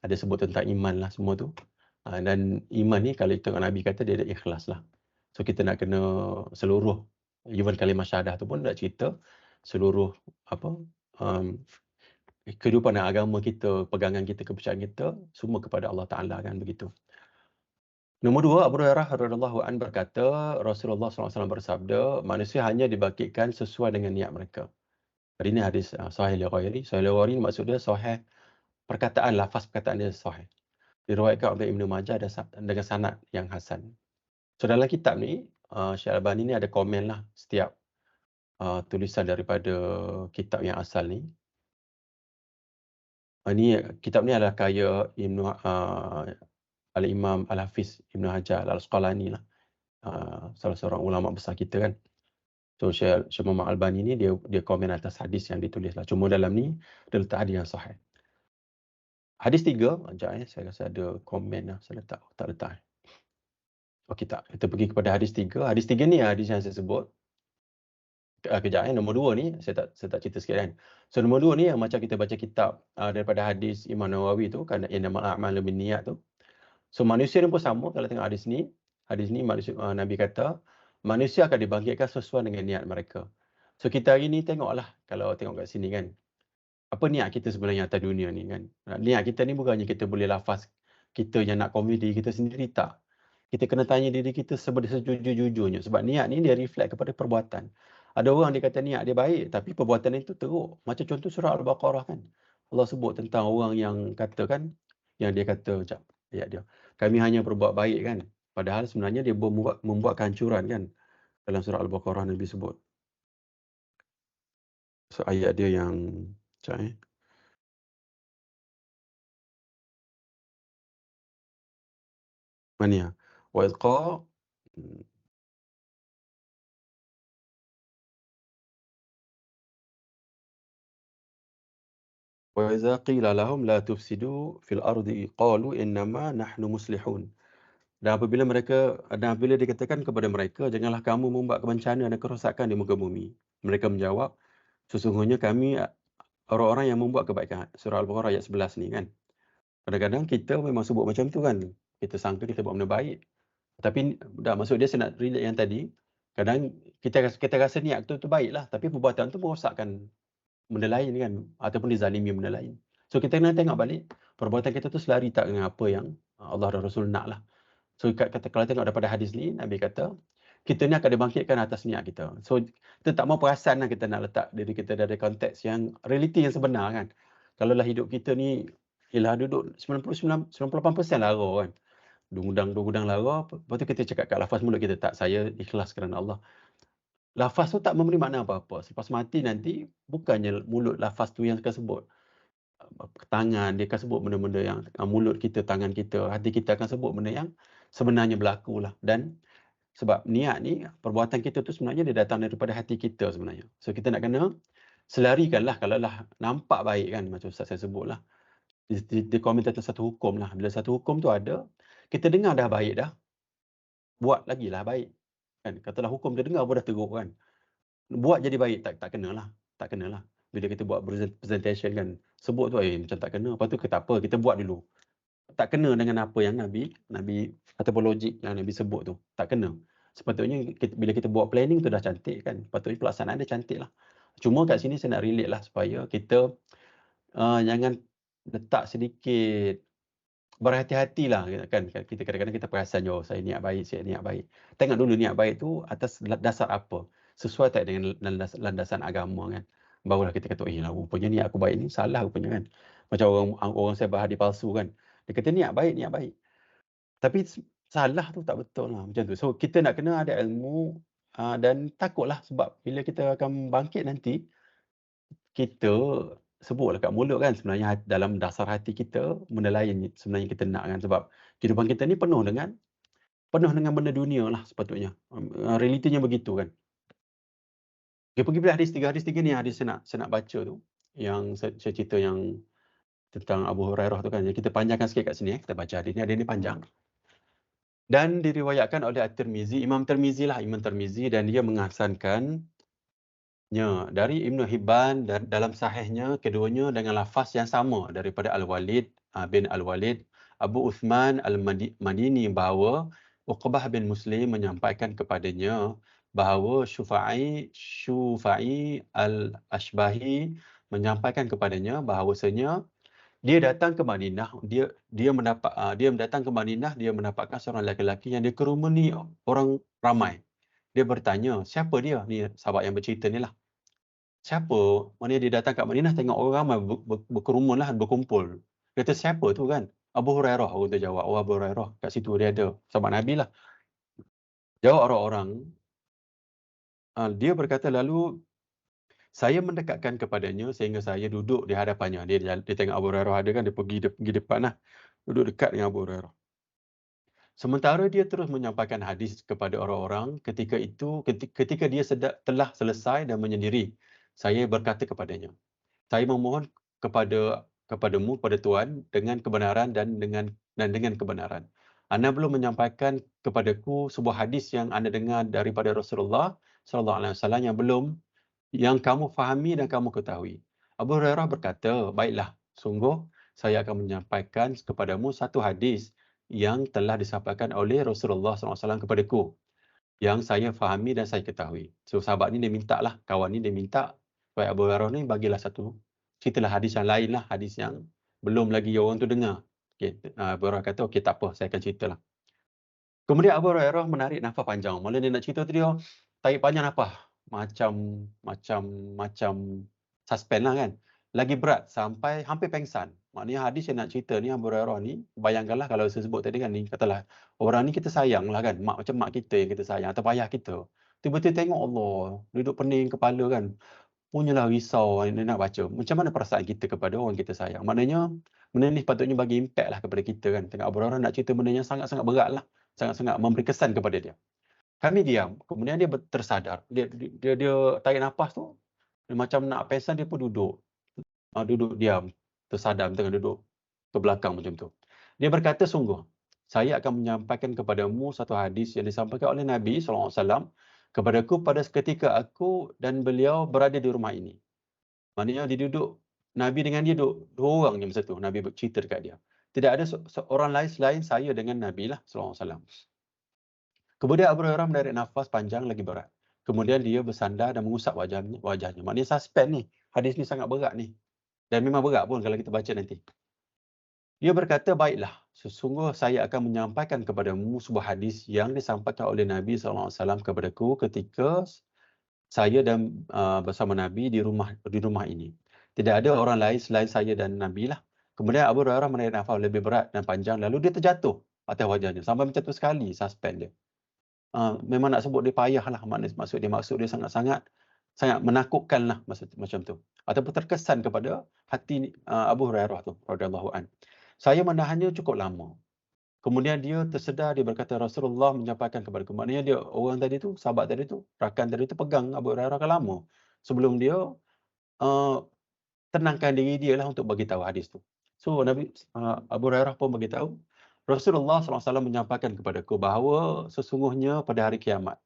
Ada sebut tentang iman lah semua tu. Dan iman ni kalau tengok Nabi kata dia ada ikhlas lah. So kita nak kena seluruh, even kalimah syahadah tu pun nak cerita seluruh apa um, kehidupan dan agama kita, pegangan kita, kepercayaan kita semua kepada Allah Ta'ala kan begitu. Nombor 2, Abu Hurairah radhiyallahu anhu berkata, Rasulullah SAW bersabda, manusia hanya dibangkitkan sesuai dengan niat mereka. Jadi ini hadis sahih li ghairi. Sahih li ghairi maksudnya sahih perkataan, lafaz perkataan dia sahih. Diriwayatkan oleh Ibnu Majah dengan sanad yang hasan. So dalam kitab ni, Syekh Albani ni ada komen lah setiap tulisan daripada kitab yang asal ni. Kitab ni adalah karya Al-Imam Al-Hafiz Ibnu Hajar Al-Asqalani lah. Salah seorang ulama besar kita kan. So Syekh Muhammad Albani ni dia komen atas hadis yang ditulis lah. Cuma dalam ni dia letak hadis yang sahih. Hadis 3, saya rasa ada komen lah. Saya tak letak. Okey tak. Kita pergi kepada hadis 3. Hadis 3 ni hadis yang saya sebut. Nombor 2 ni saya tak cerita sikit kan. So nombor 2 ni yang macam kita baca kitab daripada hadis Imam Nawawi tu kan, innamal a'malu binniyat tu. So manusia ni pun sama kalau tengok hadis ni. Hadis ni Nabi kata manusia akan dibangkitkan sesuai dengan niat mereka. So kita hari ni tengoklah kalau tengok kat sini kan. Apa niat kita sebenarnya atas dunia ni kan. Niat kita ni bukannya kita boleh lafaz kita yang nak komedi kita sendiri, tak. Kita kena tanya diri kita sejujur-jujurnya sebab niat ni dia reflect kepada perbuatan. Ada orang dia kata niat dia baik tapi perbuatan itu teruk. Macam contoh surah Al-Baqarah kan. Allah sebut tentang orang yang kata kan, yang dia kata ayat dia, kami hanya berbuat baik kan. Padahal sebenarnya dia membuat kehancuran kan. Dalam surah Al-Baqarah Nabi sebut. So ayat dia yang mana ya? Wa idqa wa idza qila lahum la tufsidu fil ardi qalu innama nahnu muslihun. Dan apabila dikatakan kepada mereka, janganlah kamu membuat kebencanaan dan kerosakan di muka bumi. Mereka menjawab, sesungguhnya kami orang-orang yang membuat kebaikan. Surah Al-Baqarah ayat 11 ni kan. Kadang-kadang kita memang sebut macam tu kan. Kita sangka kita buat benda baik. Tapi maksud dia saya nak relate yang tadi. Kadang kita rasa niat tu baiklah. Tapi perbuatan tu merosakkan benda lain kan. Ataupun dizalimi benda lain. So kita kena tengok balik. Perbuatan kita tu selari tak dengan apa yang Allah dan Rasul nak lah. So kalau tengok daripada hadis ni, Nabi kata, kita ni akan dibangkitkan atas niat kita. So kita tak mau perasan lah kita nak letak diri kita dari konteks yang realiti yang sebenar kan. Kalau lah hidup kita ni, ialah duduk 98% lara kan. Dungudang lara, lepas tu kita cakap kat lafaz mulut kita, tak, saya ikhlas kerana Allah. Lafaz tu tak memberi makna apa-apa. Selepas mati nanti, bukannya mulut lafaz tu yang akan sebut. Tangan, dia akan sebut benda-benda yang mulut kita, tangan kita, hati kita akan sebut benda yang sebenarnya berlaku lah. Dan sebab niat ni, perbuatan kita tu sebenarnya dia datang daripada hati kita sebenarnya. So kita nak kena selarikan lah kalau lah nampak baik kan, macam Ustaz saya sebut lah. Dia komen tentang satu hukum lah. Bila satu hukum tu ada, kita dengar dah baik dah, buat lagi lah baik. Kan? Katalah hukum kita dengar pun dah teruk kan. Buat jadi baik, tak kenalah. Tak kenalah. Bila kita buat presentation kan, sebut tu macam tak kena. Lepas tu kita apa, kita buat dulu. Tak kena dengan apa yang Nabi ataupun logik yang Nabi sebut tu. Tak kena. Sepatutnya bila kita buat planning tu dah cantik kan. Sepatutnya pelaksanaan dia cantik lah. Cuma kat sini saya nak relate lah supaya kita jangan letak sedikit berhati-hatilah kan. Kita kadang-kadang kita perasan saya niat baik. Tengok dulu niat baik tu atas dasar apa. Sesuai tak dengan landasan agama kan. Barulah kita kata, rupanya niat aku baik ni salah rupanya kan. Macam orang saya berhadi palsu kan. Dia kata niat baik. Tapi salah tu tak betul lah, macam tu. So, kita nak kena ada ilmu, dan takutlah sebab bila kita akan bangkit nanti, kita sebutlah kat mulut kan, sebenarnya dalam dasar hati kita, benda lain sebenarnya kita nak kan. Sebab kehidupan kita ni penuh dengan benda dunia lah sepatutnya. Realitinya begitu kan. Dia pergi beli hadis tiga ni hadis saya nak baca tu, yang saya cerita yang tentang Abu Hurairah tu kan. Jadi kita panjangkan sikit kat sini, kita baca hadis ni panjang. Dan diriwayatkan oleh At-Tirmizi, Imam Tirmizi, dan dia menghasankannya dari Ibnu Hibban dan dalam sahihnya keduanya dengan lafaz yang sama daripada Al-Walid bin Al-Walid Abu Uthman Al-Madini bahawa Uqbah bin Muslim menyampaikan kepadanya bahawa Syufa'i Al-Ashbahi menyampaikan kepadanya bahawasanya dia datang ke Madinah, dia datang ke Madinah, dia mendapatkan seorang lelaki yang dikerumuni orang ramai. Dia bertanya, siapa dia? Ni sahabat yang bercerita ni lah. Siapa? Mana dia datang kat Madinah tengok orang ramai berkerumun lah, berkumpul. Dia kata, siapa tu kan? Abu Hurairah, orang tu jawab. Oh, Abu Hurairah. Kat situ dia ada. Sahabat Nabi lah. Jawab orang-orang. Dia berkata, lalu saya mendekatkan kepadanya sehingga saya duduk di hadapannya. Dia tengok Abu Hurairah ada kan, dia pergi depan lah. Duduk dekat dengan Abu Hurairah. Sementara dia terus menyampaikan hadis kepada orang-orang, ketika dia telah selesai dan menyendiri, saya berkata kepadanya, saya memohon kepadamu, kepada Tuhan, dengan kebenaran dan dengan kebenaran. Anda belum menyampaikan kepadaku sebuah hadis yang anda dengar daripada Rasulullah SAW yang kamu fahami dan kamu ketahui. Abu Hurairah berkata, baiklah, sungguh saya akan menyampaikan kepadamu satu hadis yang telah disampaikan oleh Rasulullah SAW kepadaku, yang saya fahami dan saya ketahui. So, sahabat ni dia minta lah, kawan ni dia minta, supaya Abu Hurairah ni bagilah satu, ceritalah hadis yang lain lah, hadis yang belum lagi orang tu dengar. Okay. Abu Hurairah kata, okey tak apa, saya akan ceritalah. Kemudian Abu Hurairah menarik nafas panjang. Mula dia nak cerita tu dia tarik panjang nafas. Macam suspend lah kan. Lagi berat sampai hampir pengsan. Maknanya hadis yang nak cerita ni Abu Hurairah ni, bayangkanlah kalau saya sebut tadi kan ni, katalah orang ni kita sayang lah kan. Macam mak kita yang kita sayang atau ayah kita. Tiba-tiba tengok Allah, duduk pening kepala kan. Punyalah risau dia nak baca. Macam mana perasaan kita kepada orang kita sayang. Maknanya benda ni patutnya bagi impact lah kepada kita kan. Tengok Abu Hurairah nak cerita benda yang sangat-sangat berat lah. Sangat-sangat memberi kesan kepada dia. Kami diam. Kemudian dia tersadar. Dia tarik nafas tu. Dia macam nak pingsan, dia pun duduk. Duduk diam. Tersadar tengah duduk ke belakang macam tu. Dia berkata, sungguh, saya akan menyampaikan kepadamu satu hadis yang disampaikan oleh Nabi SAW kepadaku pada ketika aku dan beliau berada di rumah ini. Maknanya dia duduk, Nabi dengan dia duduk, dua orang je masa tu. Nabi bercerita dekat dia. Tidak ada seorang lain selain saya dengan Nabi lah SAW. Kemudian Abu Hurairah menarik nafas panjang lagi berat. Kemudian dia bersandar dan mengusap wajahnya. Maknanya suspend ni. Hadis ni sangat berat ni. Dan memang berat pun kalau kita baca nanti. Dia berkata, baiklah, sesungguh saya akan menyampaikan kepadamu sebuah hadis yang disampaikan oleh Nabi SAW kepadaku ketika saya dan bersama Nabi di rumah ini. Tidak ada orang lain selain saya dan Nabi lah. Kemudian Abu Hurairah menarik nafas lebih berat dan panjang. Lalu dia terjatuh atas wajahnya. Sampai macam tu sekali suspend dia. Memang nak sebut dia payah lah. Maksud dia sangat-sangat menakutkan lah macam tu. Ataupun terkesan kepada hati Abu Hurairah tu. Radhiyallahu an. Saya menahannya cukup lama. Kemudian dia tersedar, dia berkata Rasulullah menyampaikan kepadaku. Maknanya dia, orang tadi tu, sahabat tadi tu, rakan tadi tu pegang Abu Hurairah kan lama. Sebelum dia tenangkan diri dia lah untuk bagi tahu hadis tu. So Abu Hurairah pun bagi tahu Rasulullah SAW menyampaikan kepadaku bahawa sesungguhnya pada hari kiamat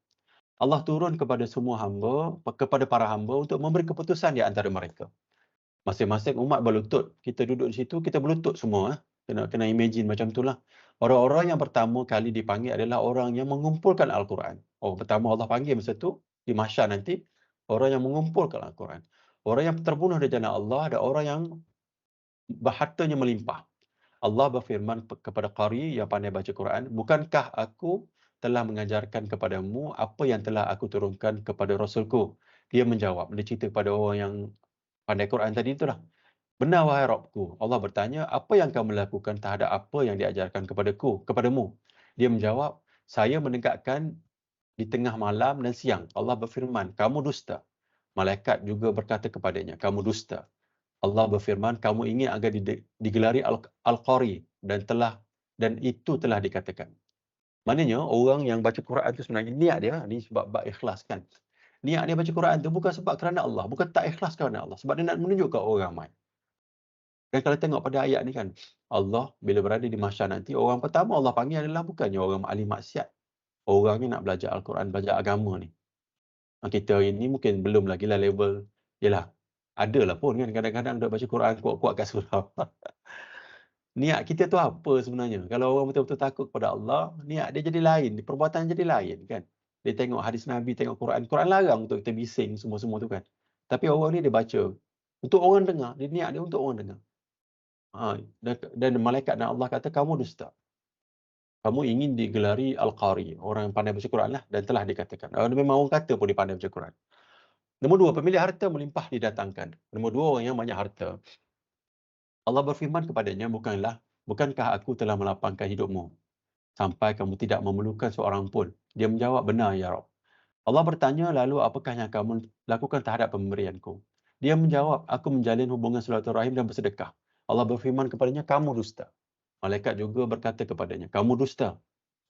Allah turun kepada semua hamba, kepada para hamba untuk memberi keputusan di antara mereka. Masing-masing umat berlutut. Kita duduk di situ, kita berlutut semua. Kena imagine macam itulah. Orang-orang yang pertama kali dipanggil adalah orang yang mengumpulkan Al-Quran. Pertama Allah panggil masa tu, di mahsyar nanti, orang yang mengumpulkan Al-Quran. Orang yang terbunuh di jalan Allah, ada orang yang hartanya melimpah. Allah berfirman kepada qari yang pandai baca Quran, bukankah aku telah mengajarkan kepadamu apa yang telah aku turunkan kepada Rasulku? Dia menjawab, dia cerita kepada orang yang pandai Quran tadi itulah. Benar wahai Rabbku. Allah bertanya, apa yang kamu lakukan terhadap apa yang diajarkan kepadamu? Dia menjawab, saya menegakkan di tengah malam dan siang. Allah berfirman, kamu dusta. Malaikat juga berkata kepadanya, kamu dusta. Allah berfirman, kamu ingin agar digelari Al-Qari dan itu telah dikatakan. Maknanya orang yang baca Quran tu sebenarnya niat dia ni sebab ikhlas kan. Niat dia baca Quran tu bukan sebab kerana Allah, bukan tak ikhlas kerana Allah, sebab dia nak menunjukkan orang ramai. Dan kalau tengok pada ayat ni kan, Allah bila berada di mahsyar nanti, orang pertama Allah panggil adalah bukannya orang ahli maksiat. Orang ni nak belajar Al-Quran, belajar agama ni. Kita hari ni mungkin belum lagi lah level, yelah, adalah pun kan kadang-kadang duk baca Quran kuat-kuat kat surau. Niat kita tu apa sebenarnya? Kalau orang betul-betul takut kepada Allah, niat dia jadi lain, perbuatan jadi lain kan. Dia tengok hadis Nabi, tengok Quran. Quran larang untuk kita bising semua-semua tu kan. Tapi orang ni dia baca untuk orang dengar, dia niat dia untuk orang dengar. Dan malaikat dan Allah kata, kamu dusta. Kamu ingin digelari Al-Qari, orang yang pandai baca Quran lah, dan telah dikatakan. Memang orang kata pun dia pandai baca Quran. Nombor dua, pemilik harta melimpah didatangkan. Nombor dua, orang yang banyak harta. Allah berfirman kepadanya, bukankah aku telah melapangkan hidupmu sampai kamu tidak memerlukan seorang pun? Dia menjawab, benar ya Rabb. Allah bertanya, lalu apakah yang kamu lakukan terhadap pemberianku? Dia menjawab, aku menjalin hubungan silaturahim dan bersedekah. Allah berfirman kepadanya, kamu dusta. Malaikat juga berkata kepadanya, kamu dusta.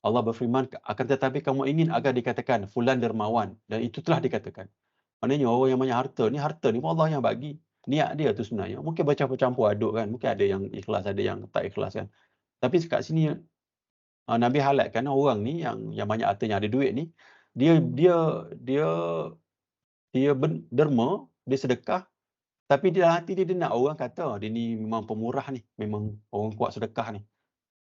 Allah berfirman, akan tetapi kamu ingin agar dikatakan fulan dermawan, dan itu telah dikatakan. Maknanya orang yang banyak harta ni Allah yang bagi. Niat dia tu sebenarnya mungkin bercampur-campur aduk kan, mungkin ada yang ikhlas, ada yang tak ikhlas kan. Tapi kat sini Nabi highlightkan orang ni yang banyak harta, yang ada duit ni, dia dia dia derma, dia sedekah, tapi di dalam hati dia nak orang kata dia ni memang pemurah ni, memang orang kuat sedekah ni.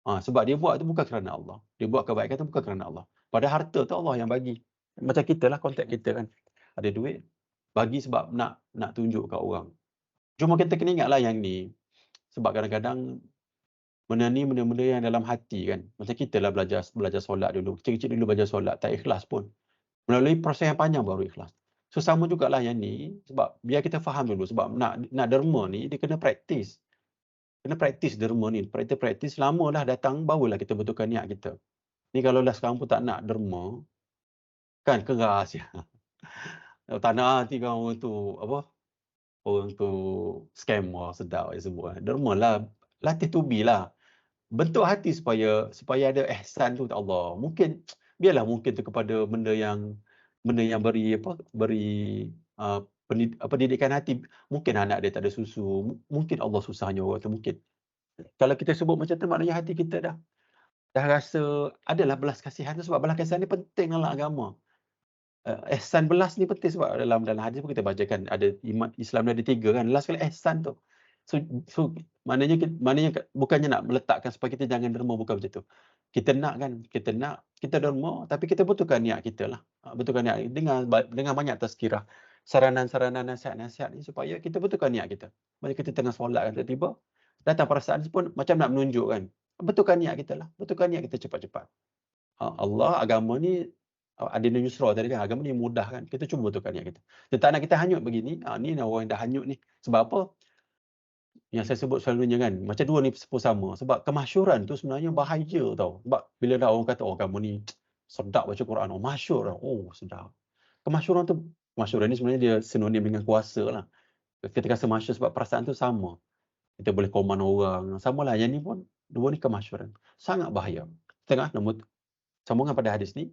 Sebab dia buat tu bukan kerana Allah. Dia buat kebaikan tu bukan kerana Allah. Padahal harta tu Allah yang bagi. Macam kita lah, konteks kita kan. Ada duit, bagi sebab nak tunjuk kat orang. Cuma kita kena ingatlah yang ni, sebab kadang-kadang benda ni benda-benda yang dalam hati kan. Macam kita lah belajar solat dulu. Kecil-kecil dulu belajar solat, tak ikhlas pun. Melalui proses yang panjang baru ikhlas. So sama jugalah yang ni, sebab biar kita faham dulu, sebab nak derma ni, dia kena praktis. Kena praktis derma ni. Praktis lama dah datang, barulah kita betulkan niat kita. Ni kalau dah sekarang pun tak nak derma, kan keras ya. Tak nak nanti kan orang tu, orang tu scam, sedap je sebut. Derma lah, latih to be lah. Bentuk hati supaya ada ihsan tu, Allah. Biarlah mungkin tu kepada benda yang beri pendidikan hati. Mungkin anak dia tak ada susu, mungkin Allah susahnya orang tu, mungkin. Kalau kita sebut macam tu, maknanya hati kita dah rasa adalah belas kasihan tu, sebab belas kasihan ni penting dalam agama. Ihsan belas ni penting sebab dalam hadis pun kita bacakan ada Islam ni ada 3 kan. Last kali ihsan tu. So maknanya bukannya nak meletakkan supaya kita jangan derma, bukan macam tu. Kita kita derma, tapi kita betulkan niat kita lah. Betulkan niat dengan banyak tazkirah. Saranan-saranan, nasihat-nasihat ni supaya kita betulkan niat kita. Macam kita tengah solat kan, tiba-tiba datang perasaan pun macam nak menunjuk kan. Betulkan niat kita lah. Betulkan niat kita cepat-cepat. Allah, agama ni adina yusra tadi kan, agama ni mudah kan. Kita cuba betulkan niat kita. Kita tak nak kita hanyut begini. Ni orang yang dah hanyut ni. Sebab apa? Yang saya sebut selalunya kan, macam dua ni pun sama. Sebab kemasyhuran tu sebenarnya bahaya tau. Sebab bila dah orang kata, kamu ni sedap baca Quran, masyhur lah. Sedap. Kemasyhuran ni sebenarnya dia sinonim dengan kuasa lah. Kita rasa masyhur sebab perasaan tu sama. Kita boleh command orang. Samalah, yang ni pun, dua ni kemasyhuran. Sangat bahaya. Tengah sambungan pada hadis ni,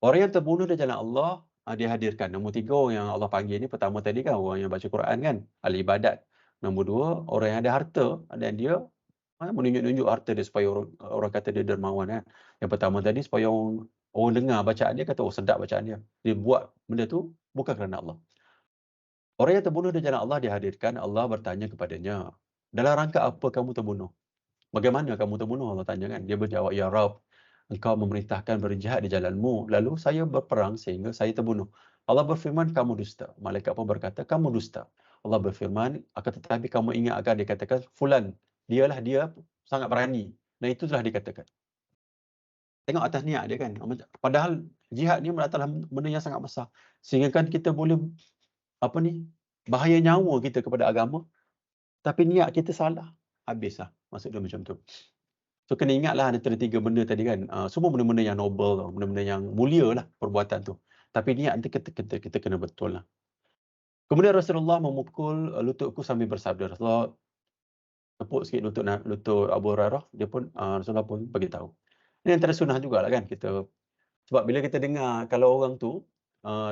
orang yang terbunuh di jalan Allah, dihadirkan. Nombor 3 orang yang Allah panggil ni, pertama tadi kan orang yang baca Quran kan, ahli ibadat. Nombor 2, orang yang ada harta dan dia menunjuk-nunjuk harta dia supaya orang kata dia dermawan kan. Yang pertama tadi supaya orang dengar bacaan dia kata sedap bacaan dia. Dia buat benda tu bukan kerana Allah. Orang yang terbunuh di jalan Allah dihadirkan, Allah bertanya kepadanya, dalam rangka apa kamu terbunuh? Bagaimana kamu terbunuh? Allah tanya kan. Dia berjawab, ya Rabb, engkau memerintahkan berjihad di jalanmu, lalu saya berperang sehingga saya terbunuh. Allah berfirman, kamu dusta. Malaikat pun berkata, kamu dusta. Allah berfirman, akan tetapi kamu ingat agar dikatakan, fulan, dia sangat berani. Dan itu telah dikatakan. Tengok atas niat dia kan. Padahal jihad ni adalah benda yang sangat besar. Sehingga kan kita boleh, bahaya nyawa kita kepada agama. Tapi niat kita salah. Habislah. Maksud dia macam tu. So kena ingatlah antara 3 benda tadi kan, semua benda-benda yang noble tau, benda-benda yang mulia lah perbuatan tu. Tapi niat nanti kita kena betul lah. Kemudian Rasulullah memukul lututku sambil bersabda. Rasulullah tepuk sikit lutut Abu Hurairah, dia pun Rasulullah pun bagi tahu. Ini antara sunnah jugalah kan kita, sebab bila kita dengar kalau orang tu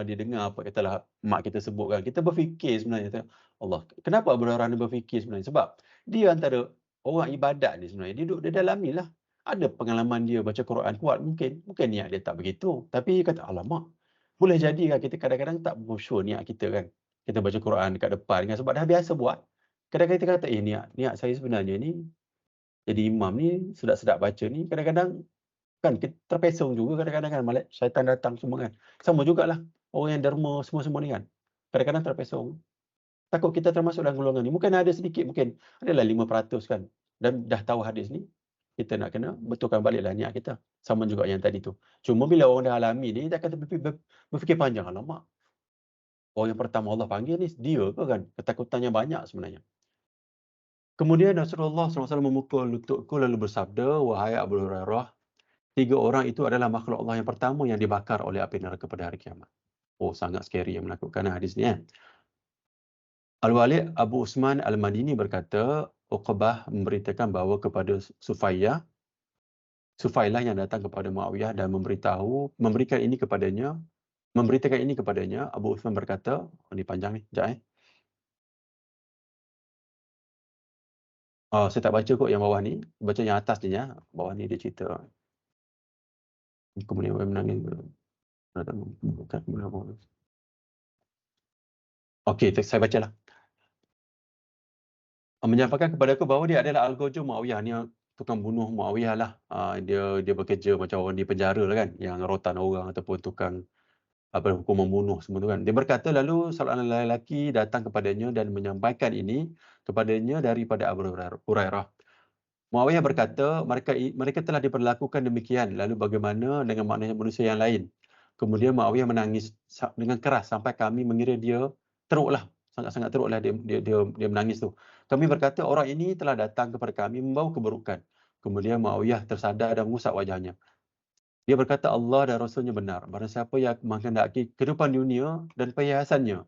dia dengar apa katalah mak kita sebut kan, kita berfikir sebenarnya Allah, kenapa Abu Hurairah ni berfikir sebenarnya? Sebab dia antara orang ibadat ni sebenarnya, dia dalamilah. Ada pengalaman dia baca Quran kuat, mungkin niat dia tak begitu. Tapi dia kata, alamak, boleh jadi kan kita kadang-kadang tak sure niat kita kan. Kita baca Quran dekat depan kan, sebab dah biasa buat. Kadang-kadang kita kata, niat saya sebenarnya ni jadi imam ni, sedap-sedap baca ni, kadang-kadang kan kita terpesong juga kadang-kadang kan, syaitan datang semua kan. Sama jugalah orang yang derma semua-semua ni kan. Kadang-kadang terpesong. Takut kita termasuk dalam golongan ni. Mungkin ada sedikit, mungkin adalah 5% kan. Dan dah tahu hadis ni, kita nak kena betulkan baliklah niat kita. Sama juga yang tadi tu. Cuma bila orang dah alami ni, dia akan berfikir panjang. Alamak, orang yang pertama Allah panggil ni, dia ke kan? Ketakutannya banyak sebenarnya. Kemudian Rasulullah SAW memukul lututku lalu bersabda, wahai Abu Hurairah, 3 orang itu adalah makhluk Allah yang pertama yang dibakar oleh api neraka pada hari kiamat. Oh, sangat scary yang menakutkan hadis ni. Al-Walid Abu Usman Al-Madini berkata, Uqbah memberitakan bahawa kepada Sufailah yang datang kepada Muawiyah dan memberitakan ini kepadanya. Abu Usman berkata, ini panjang ni, sekejap saya tak baca kot yang bawah ni, baca yang atas je ya. Bawah ni dia cerita. Kemudian menangis. Okey, saya bacalah. Menyampaikan kepada aku bahawa dia adalah Al-Ghajjum Muawiyah, ni tukang bunuh Muawiyah lah. Dia bekerja macam orang di penjara lah kan, yang rotan orang ataupun tukang hukum membunuh semua tu kan. Dia berkata lalu seorang lelaki datang kepadanya dan menyampaikan ini kepadanya daripada Abu Hurairah. Muawiyah berkata, mereka telah diperlakukan demikian, lalu bagaimana dengan manusia yang lain? Kemudian Muawiyah menangis dengan keras sampai kami mengira dia teruklah, sangat-sangat teruklah dia menangis tu. Kami berkata, orang ini telah datang kepada kami membawa keburukan. Kemudian Muawiyah tersadar dan mengusap wajahnya. Dia berkata, Allah dan Rasulnya benar. Barang siapa yang menghendaki kehidupan dunia dan perhiasannya,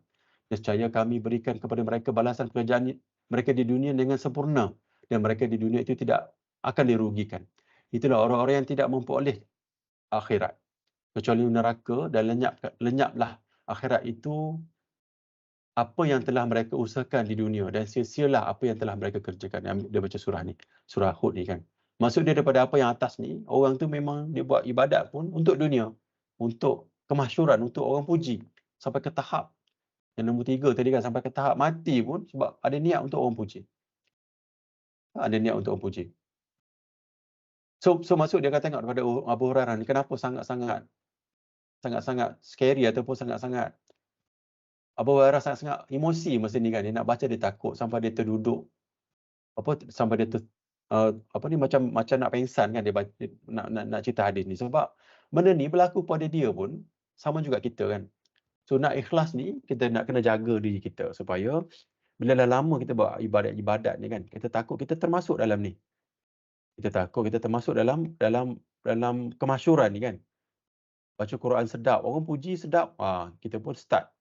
nescaya kami berikan kepada mereka balasan pekerjaan mereka di dunia dengan sempurna. Dan mereka di dunia itu tidak akan dirugikan. Itulah orang-orang yang tidak memperoleh akhirat. Kecuali neraka dan lenyaplah akhirat itu apa yang telah mereka usahakan di dunia dan sia-sialah apa yang telah mereka kerjakan. Dia baca surah ni, surah Hud ni kan. Maksud dia daripada apa yang atas ni, orang tu memang dia buat ibadat pun untuk dunia, untuk kemasyhuran, untuk orang puji. Sampai ke tahap, yang nombor 3 tadi kan, sampai ke tahap mati pun sebab ada niat untuk orang puji. Ada niat untuk orang puji. So maksud dia kata tengok daripada Abu Hurairah ni, kenapa sangat-sangat scary ataupun sangat-sangat Abu Hurairah sangat-sangat emosi masa ni kan, dia nak baca dia takut sampai dia terduduk, sampai dia macam nak pengsan kan, dia baca, nak cerita hadis ni sebab benda ni berlaku pada dia pun sama juga kita kan. So nak ikhlas ni kita nak kena jaga diri kita supaya bila dah lama kita buat ibadat ni kan, kita takut kita termasuk dalam ni. Kita takut kita termasuk dalam kemasyhuran ni kan. Baca Quran sedap, orang puji sedap, kita pun start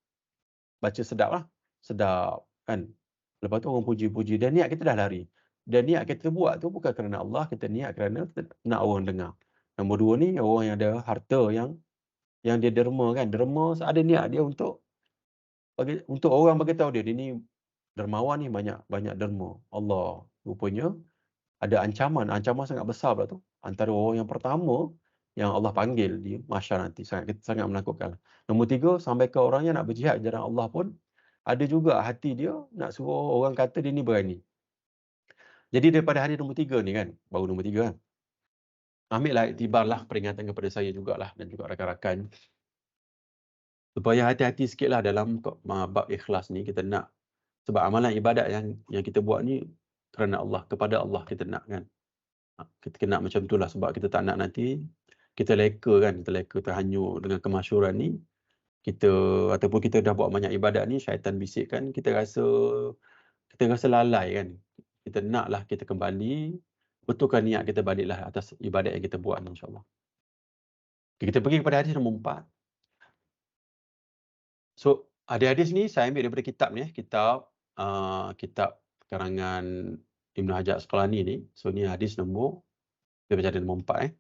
baca sedap lah. Sedap kan. Lepas tu orang puji-puji dan niat kita dah lari. Dan niat kita buat tu bukan kerana Allah, kita niat kerana nak orang dengar. Nombor 2 ni orang yang ada harta yang dia derma kan. Derma ada niat dia untuk orang bagi tahu dia ni dermawan ni, banyak derma. Allah rupanya ada ancaman sangat besar pula tu. Antara orang yang pertama yang Allah panggil di mahsyar nanti, sangat menakutkan. Nombor 3, sampai ke orang yang nak berjihad jalan Allah pun ada juga hati dia nak suruh orang kata dia ni berani. Jadi daripada hadis nombor 3 ni kan, baru nombor 3 kan, ambillah iktibarlah peringatan kepada saya jugalah dan juga rakan-rakan supaya hati-hati sikitlah dalam bab ikhlas ni. Kita nak, sebab amalan ibadat yang kita buat ni kerana Allah, kepada Allah kita nak kan. Kita nak macam itulah, sebab kita tak nak nanti kita leka kan, terhanyut dengan kemasyhuran ni. Ataupun kita dah buat banyak ibadat ni, syaitan bisikkan, kita rasa lalai kan. Kita naklah kita kembali betulkan niat kita baliklah atas ibadat yang kita buat ni insya-Allah. Okay, kita pergi kepada hadis nombor 4. So, hadis ni saya ambil daripada kitab ni, kitab karangan Ibnu Hajar Asqalani ni. So, ni hadis nombor, kita baca hadis nombor 4.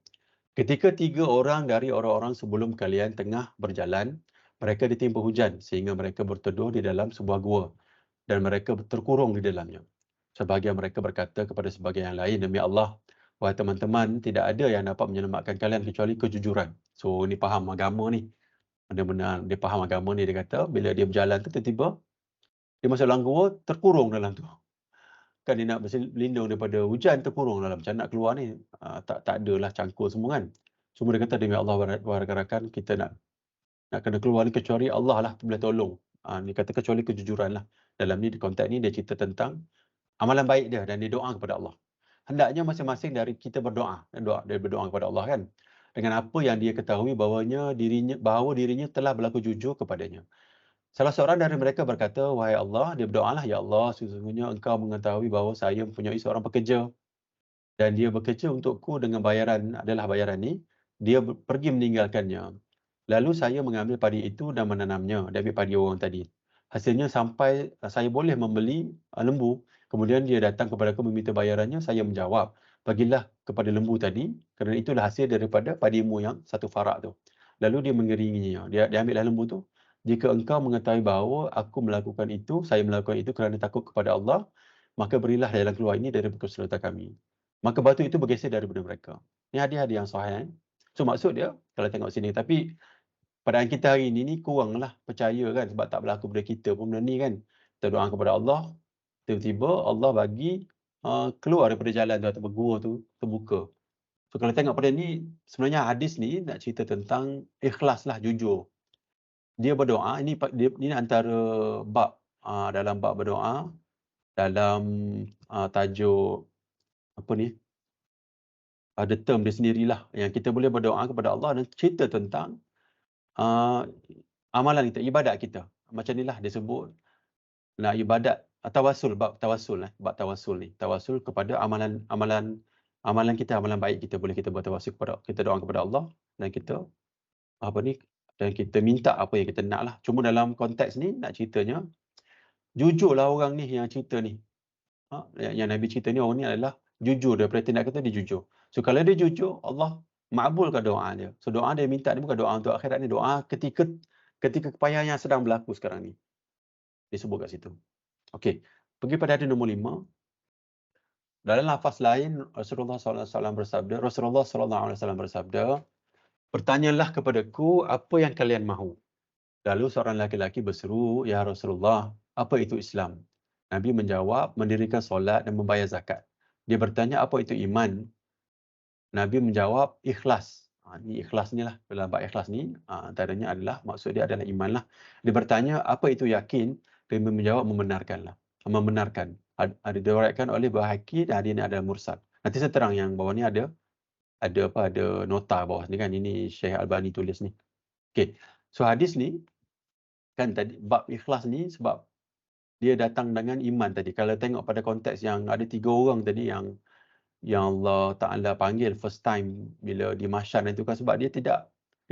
Ketika 3 orang dari orang-orang sebelum kalian tengah berjalan, mereka ditimpa hujan sehingga mereka berteduh di dalam sebuah gua dan mereka terkurung di dalamnya. Sebahagian mereka berkata kepada sebahagian yang lain, demi Allah, wahai teman-teman, tidak ada yang dapat menyelamatkan kalian kecuali kejujuran. So, ni faham agama ni. Benar-benar dia faham agama ni. Dia kata, bila dia berjalan tu, tiba-tiba dia masuk dalam gua, terkurung dalam tu. Kan dia nak berlindung daripada hujan, terkurung dalam. Macam nak keluar ni, tak adalah cangkul semua kan. Cuma dia kata, demi Allah, wahai rakan-rakan, kita nak kena keluar ni kecuali Allah lah boleh tolong. Dia kata kecuali kejujuran lah. Dalam ni, di konteks ni, dia cerita tentang amalan baik dia dan dia doa kepada Allah. Hendaknya masing-masing dari kita berdoa. Dia berdoa kepada Allah kan. Dengan apa yang dia ketahui bahawa dirinya telah berlaku jujur kepadanya. Salah seorang dari mereka berkata, wahai Allah, dia berdoalah, ya Allah, sesungguhnya engkau mengetahui bahawa saya mempunyai seorang pekerja dan dia bekerja untukku dengan bayaran ni, dia pergi meninggalkannya. Lalu saya mengambil padi itu dan menanamnya, dia ambil padi orang tadi. Hasilnya sampai saya boleh membeli lembu. Kemudian dia datang kepada aku meminta bayarannya, saya menjawab, bagilah kepada lembu tadi, kerana itulah hasil daripada padimu yang satu farak tu. Lalu dia mengiringinya, dia ambillah lembu tu. Jika engkau mengetahui bahawa saya melakukan itu kerana takut kepada Allah, maka berilah jalan keluar ini dari kesulitan kami. Maka batu itu bergeser daripada mereka. Ini hadis-hadis yang sahih. So maksud dia, kalau tengok sini, tapi keadaan kita hari ini ni kuranglah percaya kan, sebab tak berlaku pada kita pun benda ni kan. Kita doa kepada Allah, tiba-tiba Allah bagi keluar daripada jalan tu atau gua tu terbuka. So kalau tengok pada ni, sebenarnya hadis ni nak cerita tentang ikhlas lah, jujur. Dia berdoa, ini antara bab dalam bab berdoa, dalam tajuk apa ni, ada term dia sendirilah yang kita boleh berdoa kepada Allah dan cerita tentang amalan kita, ibadat kita. Macam inilah dia sebut nak ibadat tawasul, bab tawasul ni. Tawasul kepada amalan kita, amalan baik kita, boleh kita buat tawasul kepada, kita doa kepada Allah dan kita dan kita minta apa yang kita nak lah. Cuma dalam konteks ni nak ceritanya, jujurlah orang ni yang cerita ni. Yang Nabi cerita ni, orang ni adalah jujur daripada tindak kata dia jujur. So kalau dia jujur, Allah makbulkan doa dia. So doa dia minta ni bukan doa untuk akhirat ni, doa ketika kepayahan yang sedang berlaku sekarang ni. Disebut kat situ. Okey, pergi pada hadis nombor 5. Dalam lafaz lain Rasulullah SAW bersabda, bertanyalah kepadaku apa yang kalian mahu. Lalu seorang lelaki berseru, ya Rasulullah, apa itu Islam? Nabi menjawab, mendirikan solat dan membayar zakat. Dia bertanya, apa itu iman? Nabi menjawab, ikhlas. Ini ikhlas ni lah. Dalam bab ikhlas ni, antaranya adalah, maksud dia adalah iman lah. Dia bertanya, apa itu yakin? Nabi menjawab, membenarkan. Ada diriwayatkan oleh Baihaqi dan hadis ini adalah mursal. Nanti saya terang yang bawah ni ada nota bawah ni kan. Ini Syekh Albani tulis ni. Okey. So hadis ni, kan tadi bab ikhlas ni sebab dia datang dengan iman tadi. Kalau tengok pada konteks yang ada 3 orang tadi yang Allah Ta'ala panggil first time bila di mahsyar itu kan, sebab dia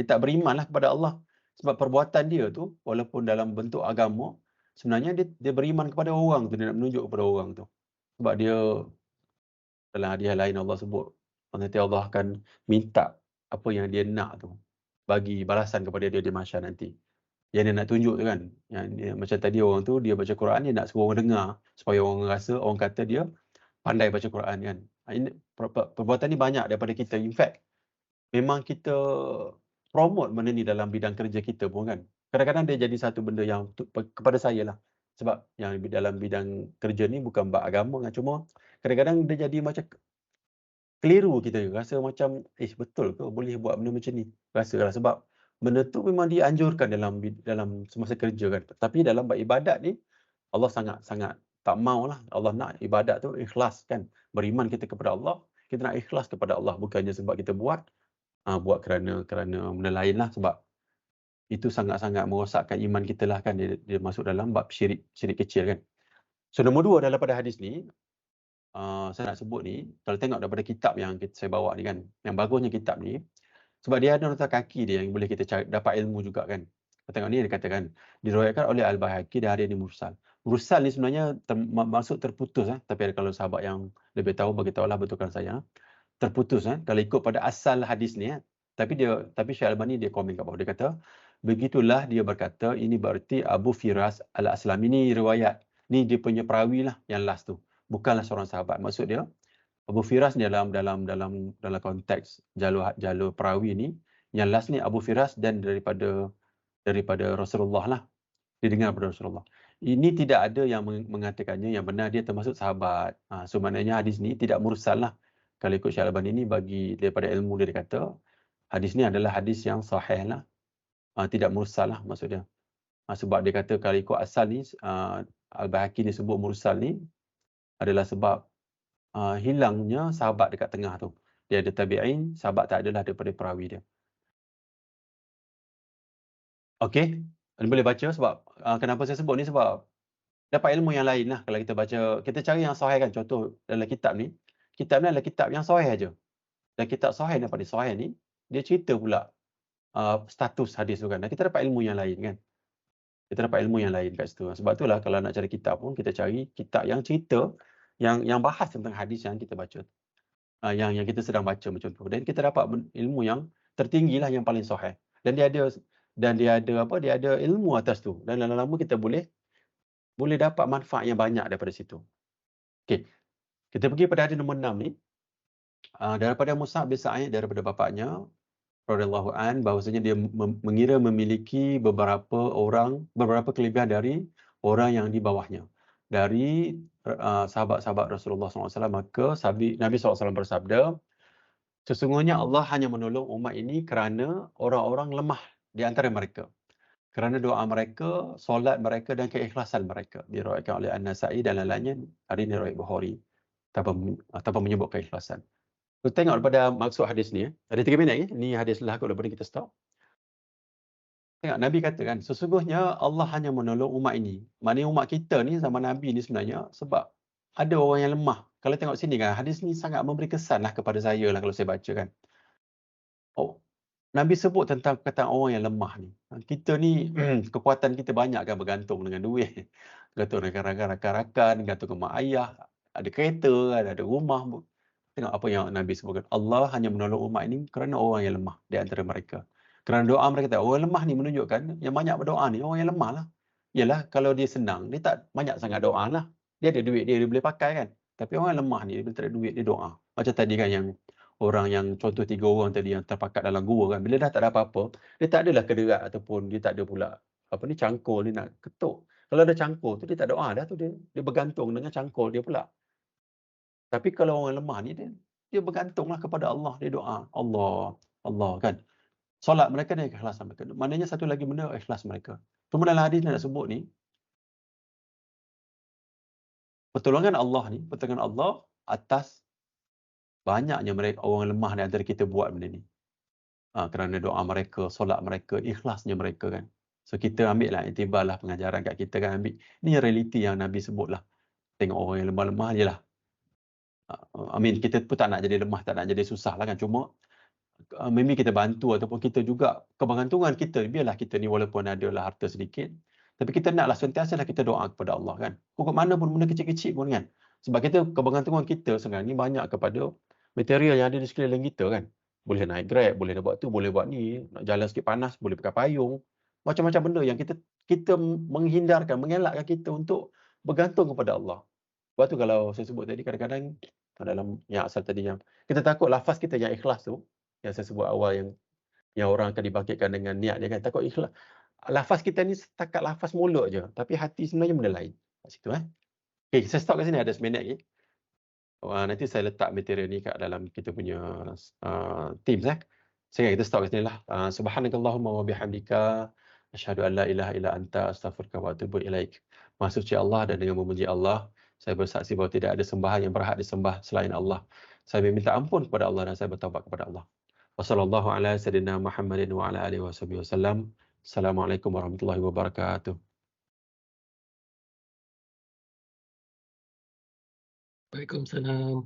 tak beriman lah kepada Allah. Sebab perbuatan dia tu, walaupun dalam bentuk agama, sebenarnya dia beriman kepada orang tu, dia nak menunjuk kepada orang tu. Sebab dia, dalam hadiah lain Allah sebut, nanti Allah akan minta apa yang dia nak tu, bagi balasan kepada dia di mahsyar nanti. Yang dia nak tunjuk tu kan, macam tadi orang tu, dia baca Quran, dia nak suruh orang dengar, supaya orang kata dia pandai baca Quran kan. Ini perbuatan ni banyak daripada kita. In fact, memang kita promote benda ni dalam bidang kerja kita pun kan. Kadang-kadang dia jadi satu benda yang kepada saya lah. Sebab yang dalam bidang kerja ni bukan bab agama kan. Cuma kadang-kadang dia jadi macam keliru kita. Rasa macam, betul ke boleh buat benda macam ni? Rasalah sebab benda tu memang dianjurkan dalam semasa kerja kan. Tapi dalam bab ibadat ni, Allah sangat tak maulah. Allah nak ibadat tu ikhlas kan. Beriman kita kepada Allah, kita nak ikhlas kepada Allah, bukannya sebab kita buat kerana benda lain lah, sebab itu sangat-sangat merosakkan iman kita lah kan. Dia masuk dalam bab syirik kecil kan. So nombor 2 daripada hadis ni, saya nak sebut ni, kalau tengok daripada kitab yang saya bawa ni kan, yang bagusnya kitab ni, sebab dia ada nota kaki dia yang boleh kita cari, dapat ilmu juga kan. Tengok ni dia katakan, diriwayatkan oleh Al-Baihaqi dari ini mursal. Mursal ni sebenarnya maksud terputus, tapi kalau sahabat yang lebih tahu, bagi tahulah, betulkan saya. Terputus, kalau ikut pada asal hadis ni. Tapi Syekh Albani dia komen kat bawah. Dia kata, begitulah dia berkata, ini berarti Abu Firas Al-Aslami. Ini riwayat. Ni dia punya perawi lah yang last tu. Bukanlah seorang sahabat. Maksud dia, Abu Firas ni dalam konteks jalur perawi ni, yang last ni Abu Firas dan daripada Rasulullah lah. Dia dengar daripada Rasulullah. Ini tidak ada yang mengatakannya yang benar dia termasuk sahabat. So maknanya hadis ni tidak mursal lah. Kalau ikut Syekh Albani ni, bagi daripada ilmu dia kata, hadis ni adalah hadis yang sahih lah. Tidak mursal lah maksud dia. Sebab dia kata kalau ikut asal ni, Al-Baihaqi ni sebut mursal ni adalah sebab hilangnya sahabat dekat tengah tu. Dia ada tabi'in, sahabat tak adalah daripada perawi dia. Okey, boleh baca sebab kenapa saya sebut ni, sebab dapat ilmu yang lain lah kalau kita baca. Kita cari yang sahih kan. Contoh dalam kitab ni adalah kitab yang sahih aja. Dan kitab sahih daripada sahih ni, dia cerita pula status hadis tu kan. Dan kita dapat ilmu yang lain kan. Kita dapat ilmu yang lain kat situ. Sebab itulah kalau nak cari kitab pun, kita cari kitab yang cerita, yang bahas tentang hadis yang kita baca. Yang kita sedang baca macam tu. Dan kita dapat ilmu yang tertinggi lah, yang paling sahih. Dan dia ada ilmu atas tu. Dan lama-lama kita boleh dapat manfaat yang banyak daripada situ. Okey. Kita pergi pada hadis nombor 6 ni. Daripada Mus'ab bin Sa'id, daripada bapaknya radhiyallahu an, bahawasanya dia mengira memiliki beberapa kelebihan dari orang yang di bawahnya. Dari sahabat-sahabat Rasulullah SAW, maka Nabi SAW bersabda, sesungguhnya Allah hanya menolong umat ini kerana orang-orang lemah di antara mereka. Kerana doa mereka, solat mereka dan keikhlasan mereka. Diriwayatkan oleh An-Nasa'i dan lain-lainnya. Hari ini riwayat Bukhari tanpa menyebut keikhlasan. So, tengok daripada maksud hadis ni. Ada 3 minit ni hadis lah kot, lepas ni kita stop. Tengok Nabi kata kan, sesungguhnya Allah hanya menolong umat ini. Maknanya umat kita ni zaman Nabi ni sebenarnya sebab ada orang yang lemah. Kalau tengok sini kan, hadis ni sangat memberi kesan lah kepada saya lah kalau saya baca kan. Nabi sebut tentang perkataan orang yang lemah ni. Kita ni kekuatan kita banyak kan, bergantung dengan duit. Bergantung dengan rakan-rakan, bergantung dengan mak ayah. Ada kereta, ada rumah. Tengok apa yang Nabi sebutkan. Allah hanya menolong umat ini kerana orang yang lemah di antara mereka. Kerana doa mereka, orang lemah ni menunjukkan yang banyak berdoa ni orang yang lemah lah. Yalah, kalau dia senang, dia tak banyak sangat doa lah. Dia ada duit, dia boleh pakai kan. Tapi orang yang lemah ni, dia tak ada duit, dia doa. Macam tadi kan yang orang yang contoh 3 orang tadi yang terpakat dalam gua kan. Bila dah tak ada apa-apa, dia tak adalah kederat ataupun dia tak ada pula cangkul dia nak ketuk. Kalau ada cangkul tu dia tak doa dah tu, dia bergantung dengan cangkul dia pula. Tapi kalau orang lemah ni, dia bergantunglah kepada Allah, dia doa. Allah kan. Solat mereka dan keikhlasan mereka. Maknanya satu lagi benda, ikhlas mereka. Cuma dalam hadis nak sebut ni, pertolongan Allah atas banyaknya mereka orang lemah di antara kita buat benda ni. Kerana doa mereka, solat mereka, ikhlasnya mereka kan. So kita ambil lah, iktibarlah pengajaran kat kita kan, ambil. Ni realiti yang Nabi sebut lah. Tengok orang yang lemah-lemah je lah. Kita pun tak nak jadi lemah, tak nak jadi susah lah kan. Cuma maybe kita bantu ataupun kita juga, kebergantungan kita, biarlah kita ni walaupun adalah harta sedikit, tapi kita naklah sentiasa kita doa kepada Allah kan. Kok mana pun benda kecil-kecil pun kan. Sebab kita, kebergantungan kita sekarang ni banyak kepada material yang ada di sekeliling kita kan. Boleh naik Grab, boleh nak buat tu, boleh buat ni, nak jalan sikit panas, boleh pakai payung. Macam-macam benda yang kita mengelakkan kita untuk bergantung kepada Allah. Sebab tu kalau saya sebut tadi, kadang-kadang dalam yang asal tadi, yang kita takut lafaz kita yang ikhlas tu, yang saya sebut awal, yang orang akan dibangkitkan dengan niat dia kan, takut ikhlas. Lafaz kita ni setakat lafaz mulut je, tapi hati sebenarnya benda lain. Kat situ Okay, saya stop kat sini, ada 1 minit lagi. Nanti saya letak material ni kat dalam kita punya Teams Saya kita stop kat sini lah. Subhanakallahumma wa bihamdika asyhadu an la ilaha illa anta astaghfiruka wa atubu ilaik. Maha suci Allah, dan dengan memuji Allah, saya bersaksi bahawa tidak ada sembahan yang berhak disembah selain Allah. Saya meminta ampun kepada Allah dan saya bertaubat kepada Allah. Wassallallahu ala sayyidina Muhammadin wa ala alihi wasallam. Assalamualaikum warahmatullahi wabarakatuh. Waalaikumsalam.